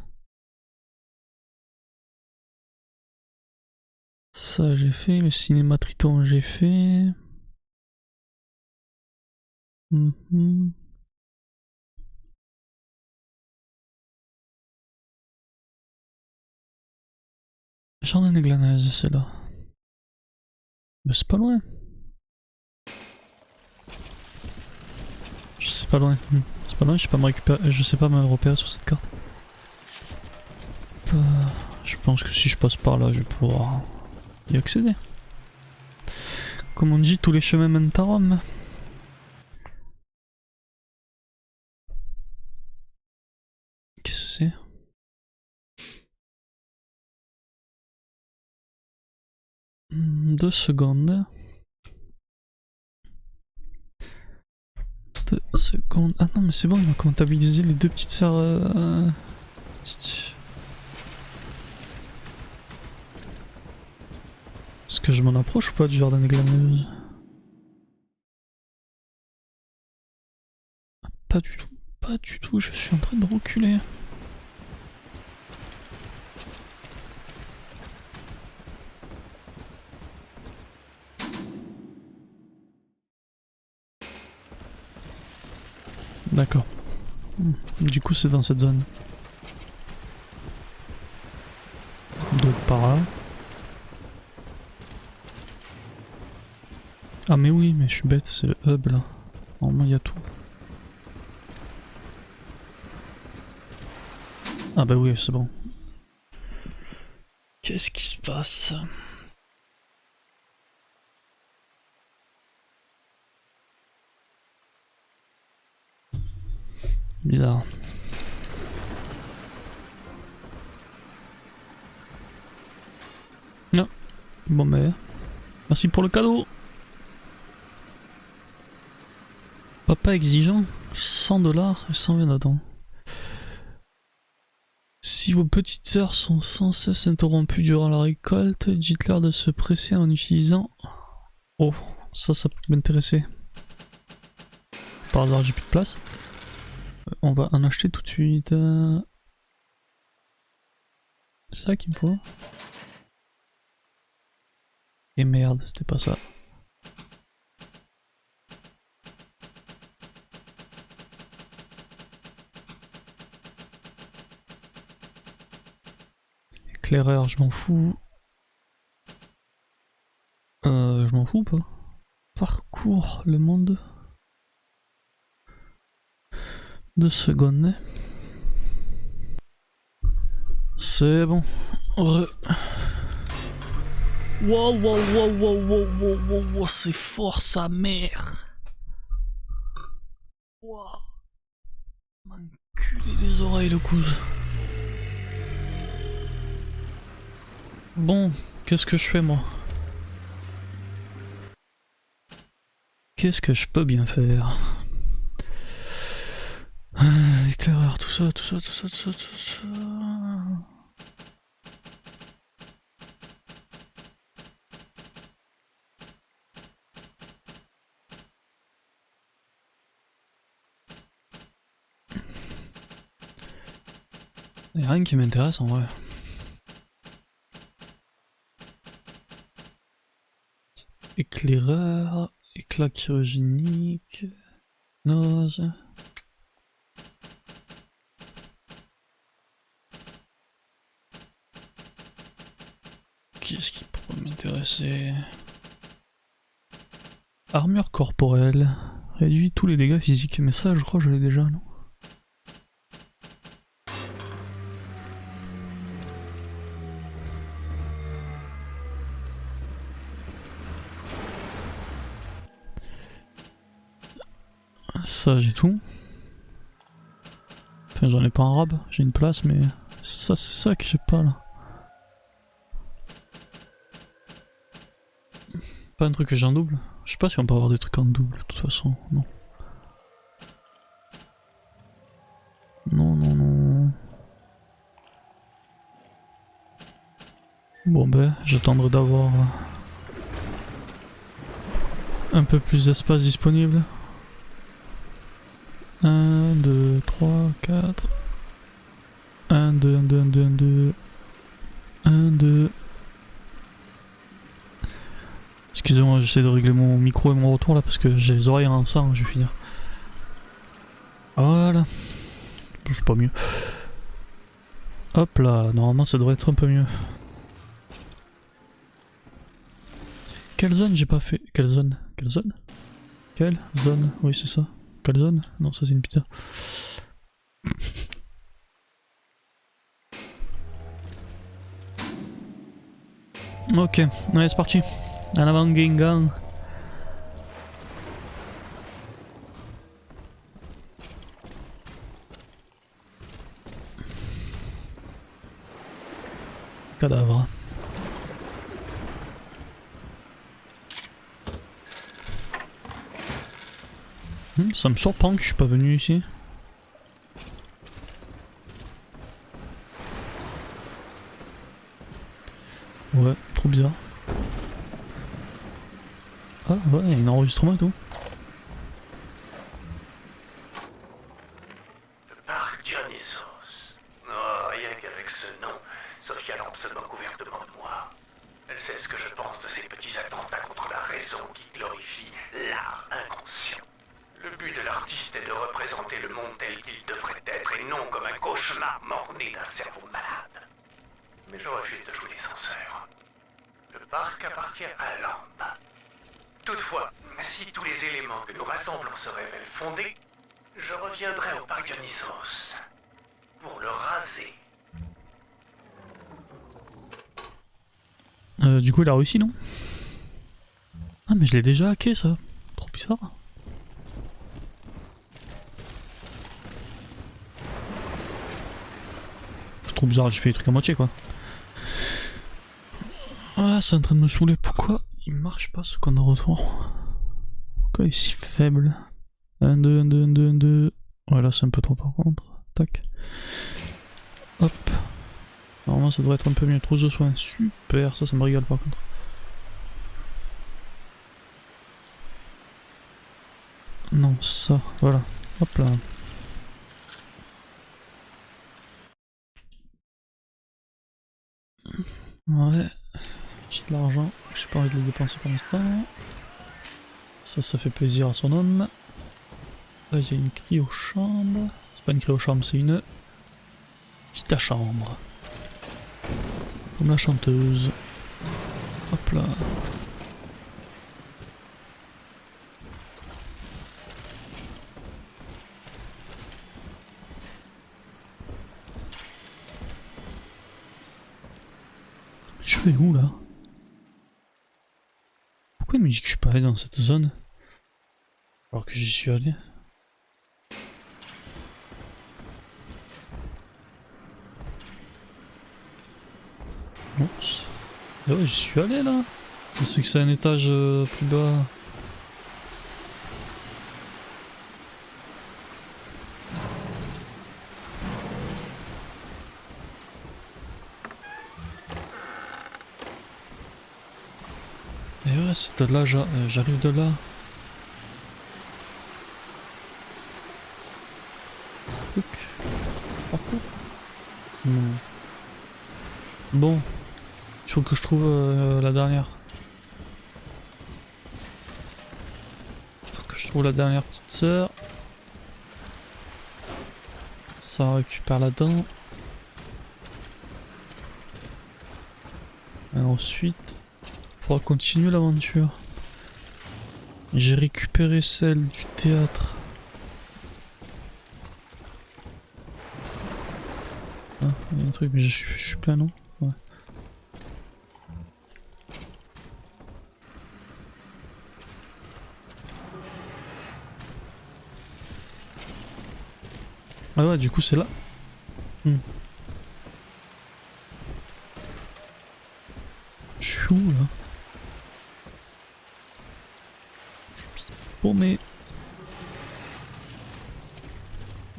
Ça, j'ai fait. Le cinéma Triton, j'ai fait. Jardin des glaneuses, c'est là. Mais c'est pas loin. C'est pas loin. C'est pas loin, je sais pas me récupérer. Je sais pas me repérer sur cette carte. Je pense que si je passe par là, je vais pouvoir y accéder. Comme on dit, tous les chemins mènent à Rome. Qu'est-ce que c'est? Deux secondes. 2 secondes. Ah non, mais c'est bon, il m'a comptabilisé les deux petites sœurs. Est-ce que je m'en approche ou pas du jardin des glaneuses? Pas du tout, pas du tout, je suis en train de reculer. D'accord. Du coup, c'est dans cette zone. Donc par là. Ah mais oui, mais je suis bête, c'est le hub là. Normalement, il y a tout. Ah bah oui, c'est bon. Qu'est-ce qui se passe? Bizarre. Non. Bon mais... Merci pour le cadeau. Papa exigeant. 100$ et 120 dedans. Si vos petites sœurs sont sans cesse interrompues durant la récolte, dites-leur de se presser en utilisant... Oh, ça peut m'intéresser. Par hasard, j'ai plus de place. On va en acheter tout de suite. C'est ça qu'il me faut. Et merde, c'était pas ça. Éclaireur, je m'en fous. Je m'en fous ou pas? Parcours le monde. 2 secondes. C'est bon. Wow, c'est fort sa mère. Wow. Mon cul. Enculé les oreilles le couze. Bon, qu'est-ce que je fais moi? Qu'est-ce que je peux bien faire? Éclaireur, tout ça. Y'a rien qui m'intéresse en vrai. Éclaireur, éclat chirurginique, nose. Qu'est-ce qui pourrait m'intéresser? Armure corporelle. Réduit tous les dégâts physiques. Mais ça, je crois que je l'ai déjà, non? Ça, j'ai tout. Enfin, j'en ai pas un rab. J'ai une place, mais ça, c'est ça que j'ai pas là. Pas un truc que j'ai en double. Je sais pas si on peut avoir des trucs en double, de toute façon, non. Non. Bon ben, j'attendrai d'avoir un peu plus d'espace disponible. 1, 2, 3, 4. 1, 2, 1, 2, 1, 2, 1, 2. 1, 2. Excusez-moi, j'essaie de régler mon micro et mon retour là parce que j'ai les oreilles en sang, je vais finir. Voilà. Bouge pas mieux. Hop là, normalement ça devrait être un peu mieux. Quelle zone j'ai pas fait? Quelle zone? Quelle zone? Quelle zone? Oui c'est ça. Quelle zone? Non ça c'est une pizza. Ok, allez c'est parti. En avant Gengan. Cadavre. Ça me surprend que je suis pas venu ici. Ouais, trop bizarre. Ah ouais, il y a un enregistrement et tout. Le parc Dionysos. Oh, rien qu'avec ce nom, Sophia Lampe se moque ouvertement de moi. Elle sait ce que je pense de ces petits attentats contre la raison qui glorifient l'art inconscient. Le but de l'artiste est de représenter le monde tel qu'il devrait être et non comme un cauchemar mort-né d'un cerveau malade. Mais je refuse de jouer les censeurs. Le parc appartient à Lampe. Toutefois, si tous les éléments que nous rassemblons se révèlent fondés, je reviendrai au parc Dionysos pour le raser. Du coup il a réussi non? Ah mais je l'ai déjà hacké ça. Trop bizarre. C'est trop bizarre, j'ai fait les trucs à moitié quoi. Ah c'est en train de me saouler, pourquoi il marche pas ce qu'on a retour? Pourquoi il est si faible? 1, 2, 1, 2, 1, 2, 1, 2. Ouais là c'est un peu trop par contre. Tac. Hop. Normalement ça devrait être un peu mieux. Trousse de soins. Super, ça me régale par contre. Non ça, voilà. Hop là. Ouais. J'ai de l'argent. J'ai pas envie de le dépenser pour l'instant. Ça fait plaisir à son homme. Là il y a une cryo-chambre. C'est pas une cryo-chambre, c'est une vita-chambre. Comme la chanteuse. Hop là. Je vais où là? Pourquoi il me dit que je suis pas allé dans cette zone? Alors que j'y suis allé. Non. Ah ouais, j'y suis allé là. C'est que c'est un étage plus bas. Et ouais, c'est de là, j'arrive de là. Touc. Parcours. Non. Bon. Il faut que je trouve la dernière. Faut que je trouve la dernière petite sœur. Ça récupère là-dedans. Et ensuite, on pourra continuer l'aventure. J'ai récupéré celle du théâtre. Ah, il y a un truc, mais je suis plein, non? Ouais. Ah ouais, du coup c'est là. Je suis où là? Bon mais...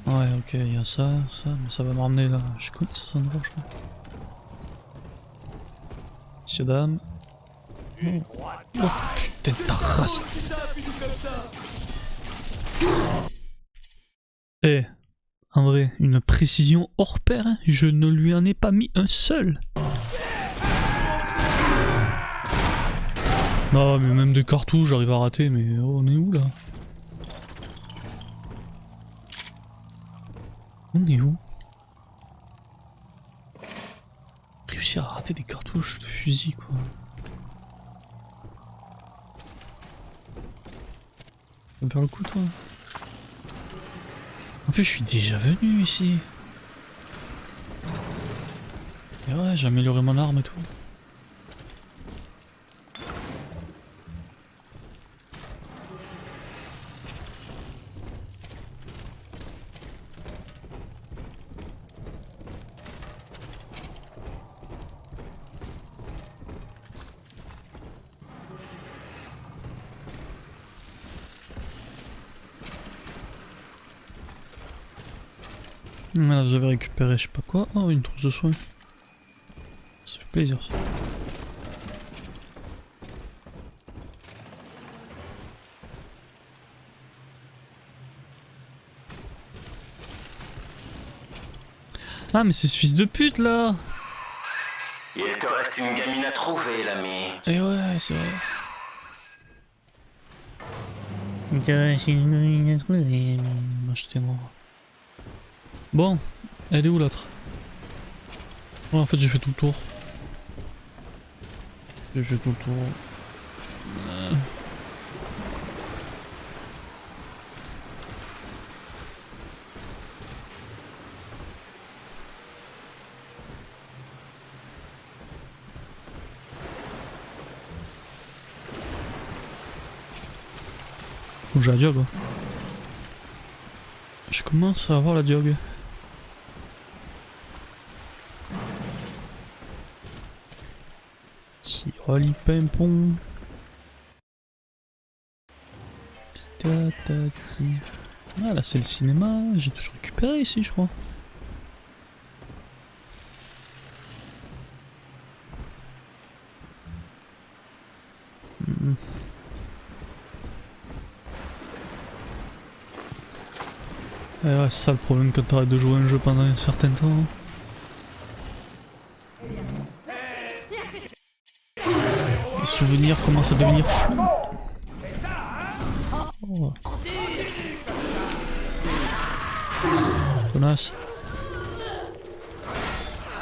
Ouais ok, il y a ça, mais ça va me ramener là. Je connais ça endroit je crois. Messieurs, dames. Oh putain de ta race. Eh, en vrai, une précision hors pair, hein, je ne lui en ai pas mis un seul. Non mais même des cartouches j'arrive à rater, mais oh, on est où là? On est où? Réussir à rater des cartouches de fusil quoi. Tu vas me faire le coup toi? En plus je suis déjà venu ici. Et ouais, j'ai amélioré mon arme et tout. Là j'avais récupéré je sais pas quoi. Oh une trousse de soins. Ça fait plaisir ça. Ah mais c'est ce fils de pute là. Il te reste une gamine à trouver, l'ami. Et ouais c'est vrai. Achetez-moi. Bon, elle est où l'autre? Ouais, en fait j'ai fait tout le tour. J'ai fait tout le tour. Faut que j'ai la jog. Hein. Je commence à avoir la jog. Tiroli pimpon. Tatati. Ah là c'est le cinéma, j'ai toujours récupéré ici je crois. Ouais, c'est ça le problème quand t'arrêtes de jouer un jeu pendant un certain temps. Les souvenirs commencent à devenir flous. Oh. Connasse.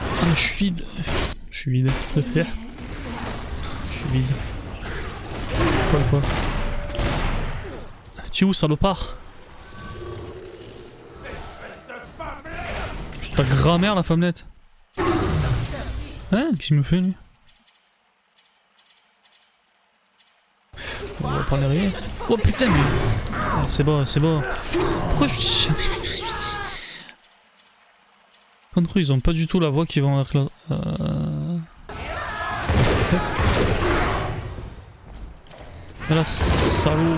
Ah, je suis vide. Je suis vide. Je suis vide. Encore une fois. Tu es où, salopard? C'est ta grand-mère, la femmelette. Hein? Qu'est-ce qu'il me fait, lui? On va prendre rien. Oh putain, mais... Ah, c'est bon, c'est bon. Pourquoi je... Contre eux, ils ont pas du tout la voix qui va avec la... tête. Et là, salaud.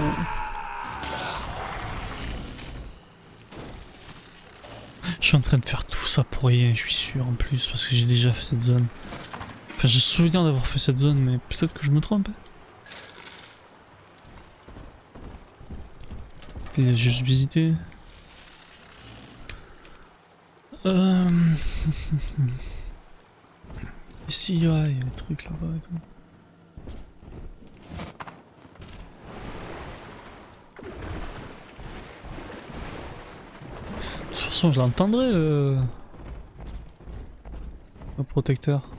Je suis en train de faire tout ça pour rien, je suis sûr en plus, parce que j'ai déjà fait cette zone. Enfin, j'ai souvenir d'avoir fait cette zone, mais peut-être que je me trompe. J'ai juste visité. Ici, ouais, il y a des trucs là-bas et tout. De toute façon, je l'entendrai le protecteur.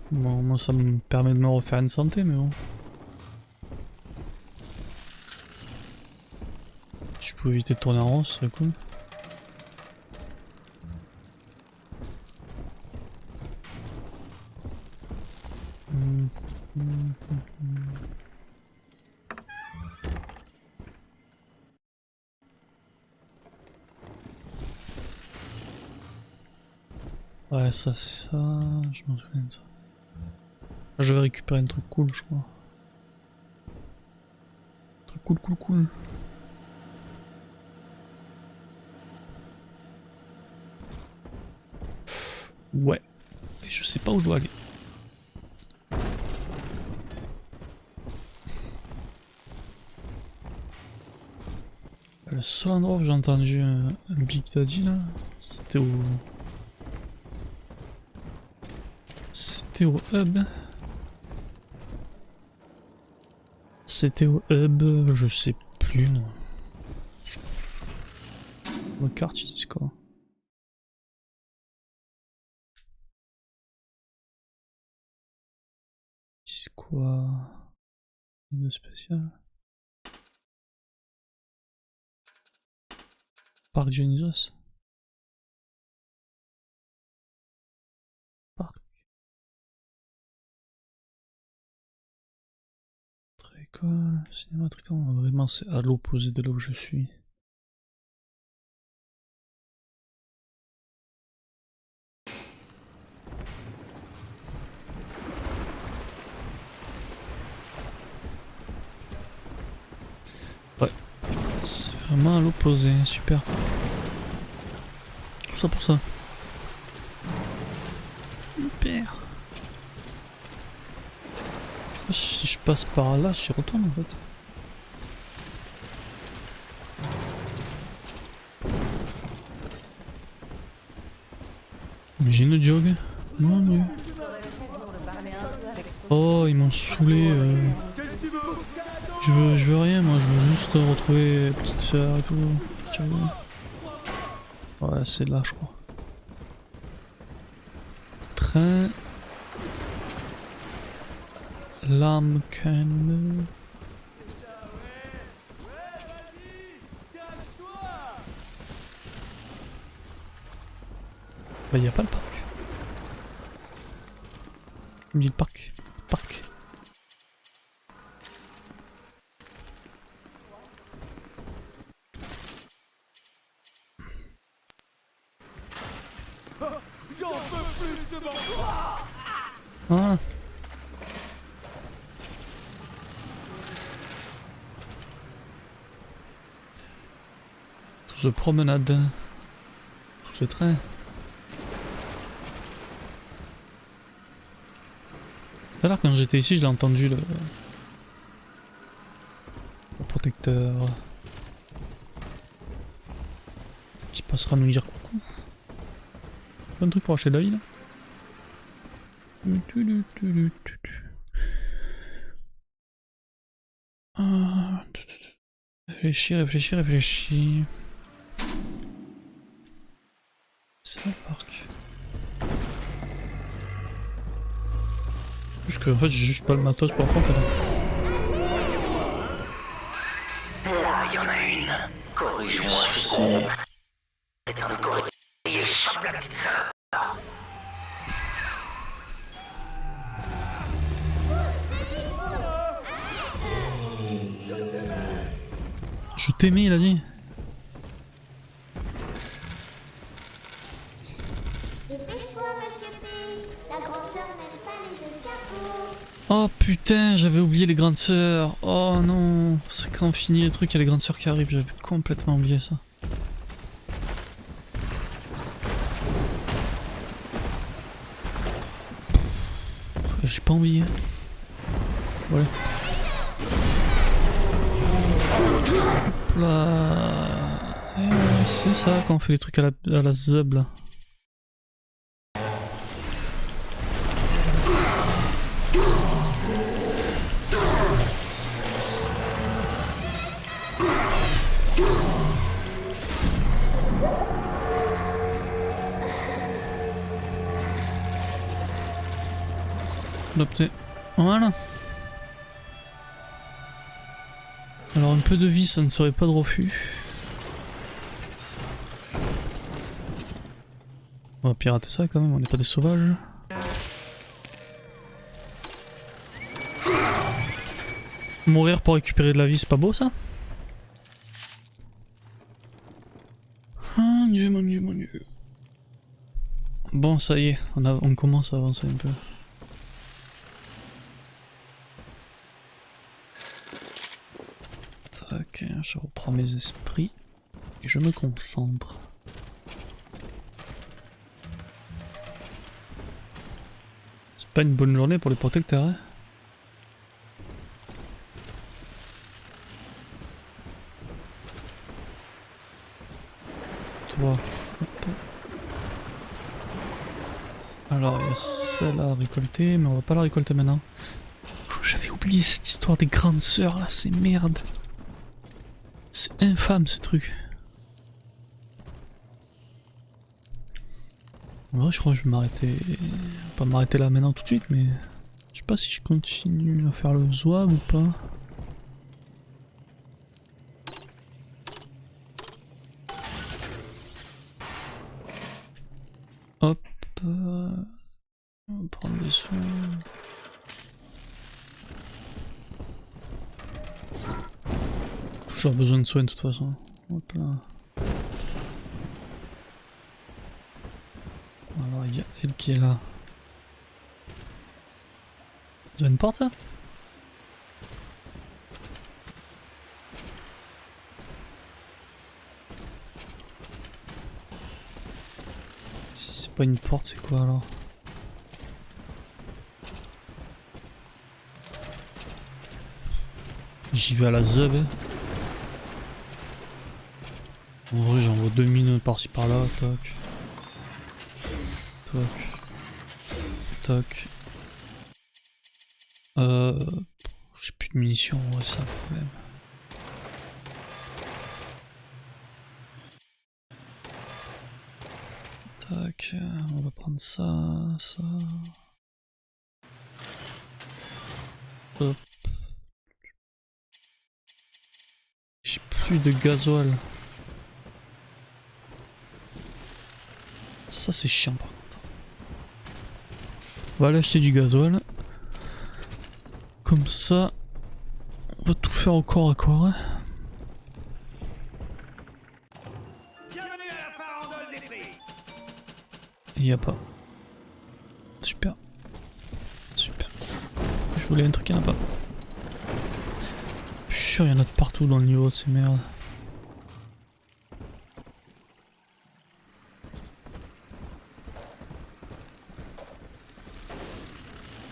Bon, moi ça me permet de me refaire une santé, mais bon. Si je pouvais éviter de tourner en rond, ce serait cool. Ouais, ça, je m'en souviens de ça. Là, je vais récupérer un truc cool, je crois. Un truc cool. Ouais. Et je sais pas où je dois aller. Le seul endroit où j'ai entendu un Big Daddy là, c'était au... C'était au hub. C'était au hub, je sais plus. Nos cartes, ils disent quoi? Ils disent quoi? Une spéciale. Parc Dionysos. Parc. École, cinéma Triton, vraiment c'est à l'opposé de là où je suis. Ouais, c'est vraiment à l'opposé, super. Tout ça pour ça. Super. Je sais pas si je passe par là, j'y retourne en fait. J'ai une jog. Mon dieu. Oh, ils m'ont saoulé. Je veux rien, moi, je veux juste retrouver petite sœur et tout. Ciao. Ouais, c'est là, je crois. Train. Lame canne. Bah, y a pas le parc. Il me dit le parc. Parc. Ah. Tout ce promenade. Tout ce train. Tout à l'heure quand j'étais ici, je l'ai entendu le protecteur qui passera nous dire coucou. Plein de trucs pour acheter d'avis là. Réfléchis. C'est le parc. Parce que en fait j'ai juste pas le matos pour affronter là. Là, il y en a une. Corrige-moi ce gros. C'est un gorille. Il échappe la petite sœur. Je t'aimais, il a dit. Dépêche-toi, Monsieur P. La grande sœur n'aime pas les escargots. Oh putain, j'avais oublié les grandes sœurs. Oh non, c'est quand on finit les trucs, il y a les grandes sœurs qui arrivent, j'avais complètement oublié ça. J'ai pas oublié. Voilà. Hop là. C'est ça quand on fait les trucs à la zub là. Adopté. Voilà. Alors un peu de vie, ça ne serait pas de refus. On va pirater ça quand même, on n'est pas des sauvages. Mourir pour récupérer de la vie, c'est pas beau ça? Mon dieu, mon dieu, mon dieu. Bon, ça y est, on commence à avancer un peu. Tac, je reprends mes esprits et je me concentre. C'est pas une bonne journée pour les protecteurs, hein? Toi. Hop. Alors, il y a celle-là à récolter, mais on va pas la récolter maintenant. J'avais oublié cette histoire des grandes sœurs là, c'est merde. C'est infâme ces trucs. En vrai, je crois que je vais m'arrêter. Pas m'arrêter là maintenant tout de suite, mais je sais pas si je continue à faire le zouave ou pas. Hop. On va prendre des soins. Toujours besoin de soins de toute façon. Hop là. Alors il y a elle qui est là. Ça une porte ça? Si c'est pas une porte, c'est quoi alors? J'y vais à la zub. Hein. En vrai, j'envoie 2 mines par-ci par-là. Toc. Toc. Toc. J'ai plus de munitions, ouais, c'est un problème. Tac, on va prendre ça, ça. Hop. J'ai plus de gasoil. Ça c'est chiant par contre. On va aller acheter du gasoil. Comme ça, on va tout faire au corps à corps. Hein. Il n'y a pas. Super. Super. Je voulais un truc, il n'y en a pas. Je suis sûr il y en a de partout dans le niveau de ces merdes.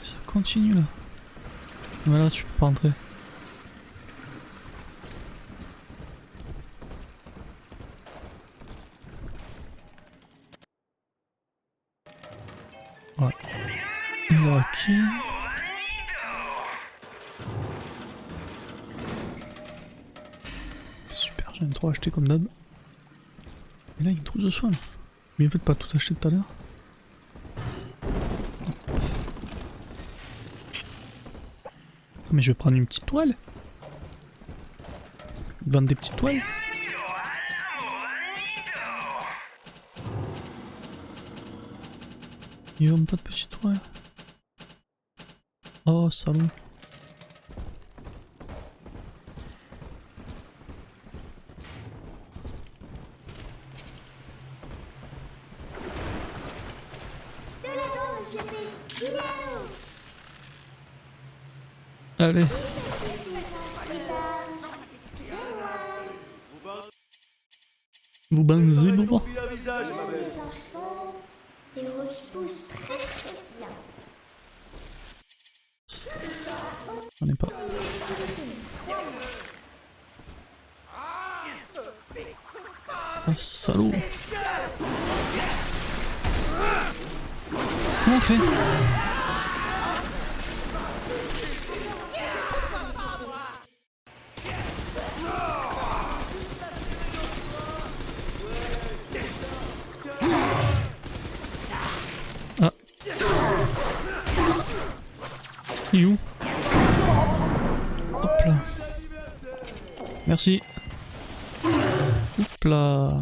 Ça continue là. Mais là tu peux pas entrer. Ouais. Alors ok. Super, j'aime trop acheter comme d'hab. Et là il y a une trousse de soins. Mais en fait pas tout acheter tout à l'heure. Mais je vais prendre une petite toile. Vendre des petites toiles. Ils vendent pas de petites toiles. Oh salaud. Allez. Vous banzez, bon. Les enfants, les roses poussent très très bien. On n'est pas. Ah, salaud. Comment on fait? Ah. Il est où? Hop là. Merci. Hop là.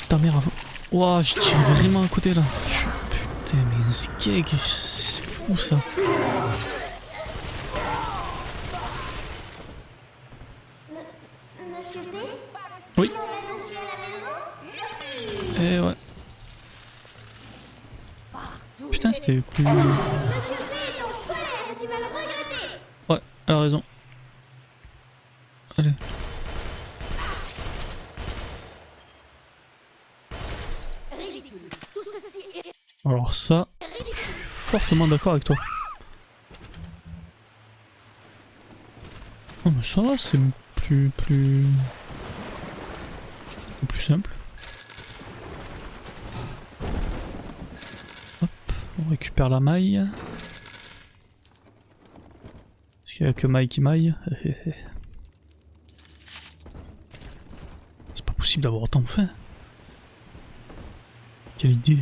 Ta mère avant. Ouah, je tire vraiment à côté là. Putain, mais un skeg, c'est fou ça. Monsieur B, Oui. tu m'emmènes aussi à la maison? Eh ouais. Putain, c'était plus. Monsieur B est en colère et tu vas le regretter. Ouais, elle a raison. Allez. Alors ça, je suis fortement d'accord avec toi. Oh mais ça va, c'est plus simple. Hop, on récupère la maille. Parce qu'il n'y a que maille qui maille. C'est pas possible d'avoir autant faim. Quelle idée.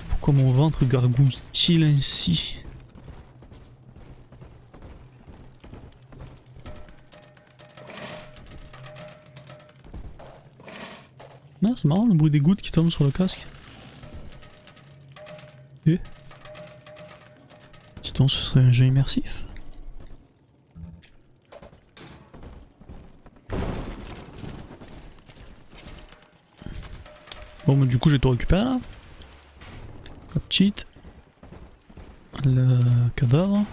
Pourquoi mon ventre gargouille-t-il ainsi? Non, c'est marrant le bruit des gouttes qui tombent sur le casque. Et dit-on, ce serait un jeu immersif? Bon, bah, du coup, j'ai tout récupéré là. Hop, cheat. Le cadavre.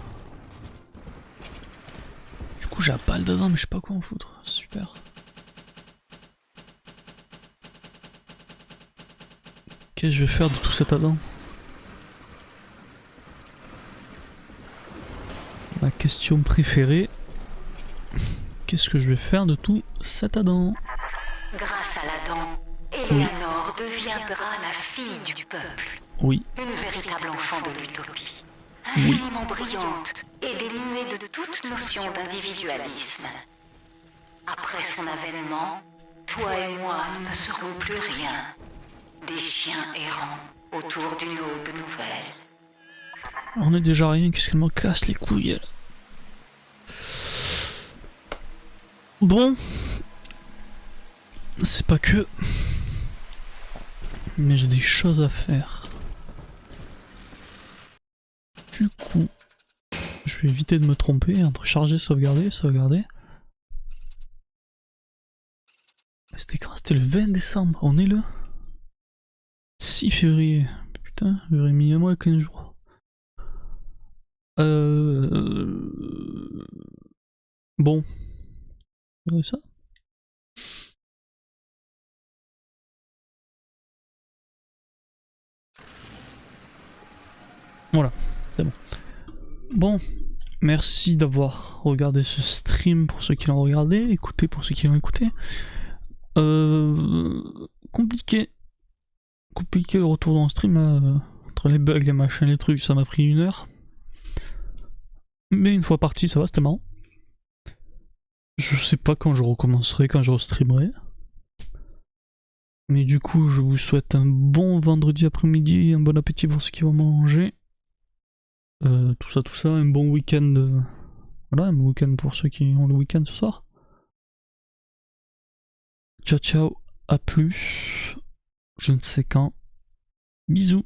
Du coup, j'ai la balle dedans, mais je sais pas quoi en foutre. Super. Qu'est-ce que je vais faire de tout cet Adam? Ma question préférée. Qu'est-ce que je vais faire de tout cet Adam? Grâce à l'Adam, Eleanor deviendra la fille du peuple. Oui. Une véritable enfant de l'utopie. Infiniment brillante et dénuée de toute notion d'individualisme. Après son avènement, toi et moi, nous ne serons plus rien. Des chiens errants autour d'une aube nouvelle. On est déjà rien, qu'est-ce qu'elle m'en casse les couilles elle. Bon. C'est pas que. Mais j'ai des choses à faire. Du coup, je vais éviter de me tromper entre charger, sauvegarder, sauvegarder. C'était quand? C'était le 20 décembre, on est le 6 février. Putain, j'aurais mis un mois et 15 jours. Bon. Regardez ça. Voilà, c'est bon. Bon, merci d'avoir regardé ce stream pour ceux qui l'ont regardé, écouté pour ceux qui l'ont écouté. Compliqué le retour dans le stream là, entre les bugs, les machins, les trucs, ça m'a pris 1 heure. Mais une fois parti, ça va, c'était marrant. Je sais pas quand je recommencerai, quand je restreamerai. Mais du coup, je vous souhaite un bon vendredi après-midi, un bon appétit pour ceux qui vont manger. Tout ça, un bon week-end. Voilà, un bon week-end pour ceux qui ont le week-end ce soir. Ciao ciao, à plus. Je ne sais quand. Bisous.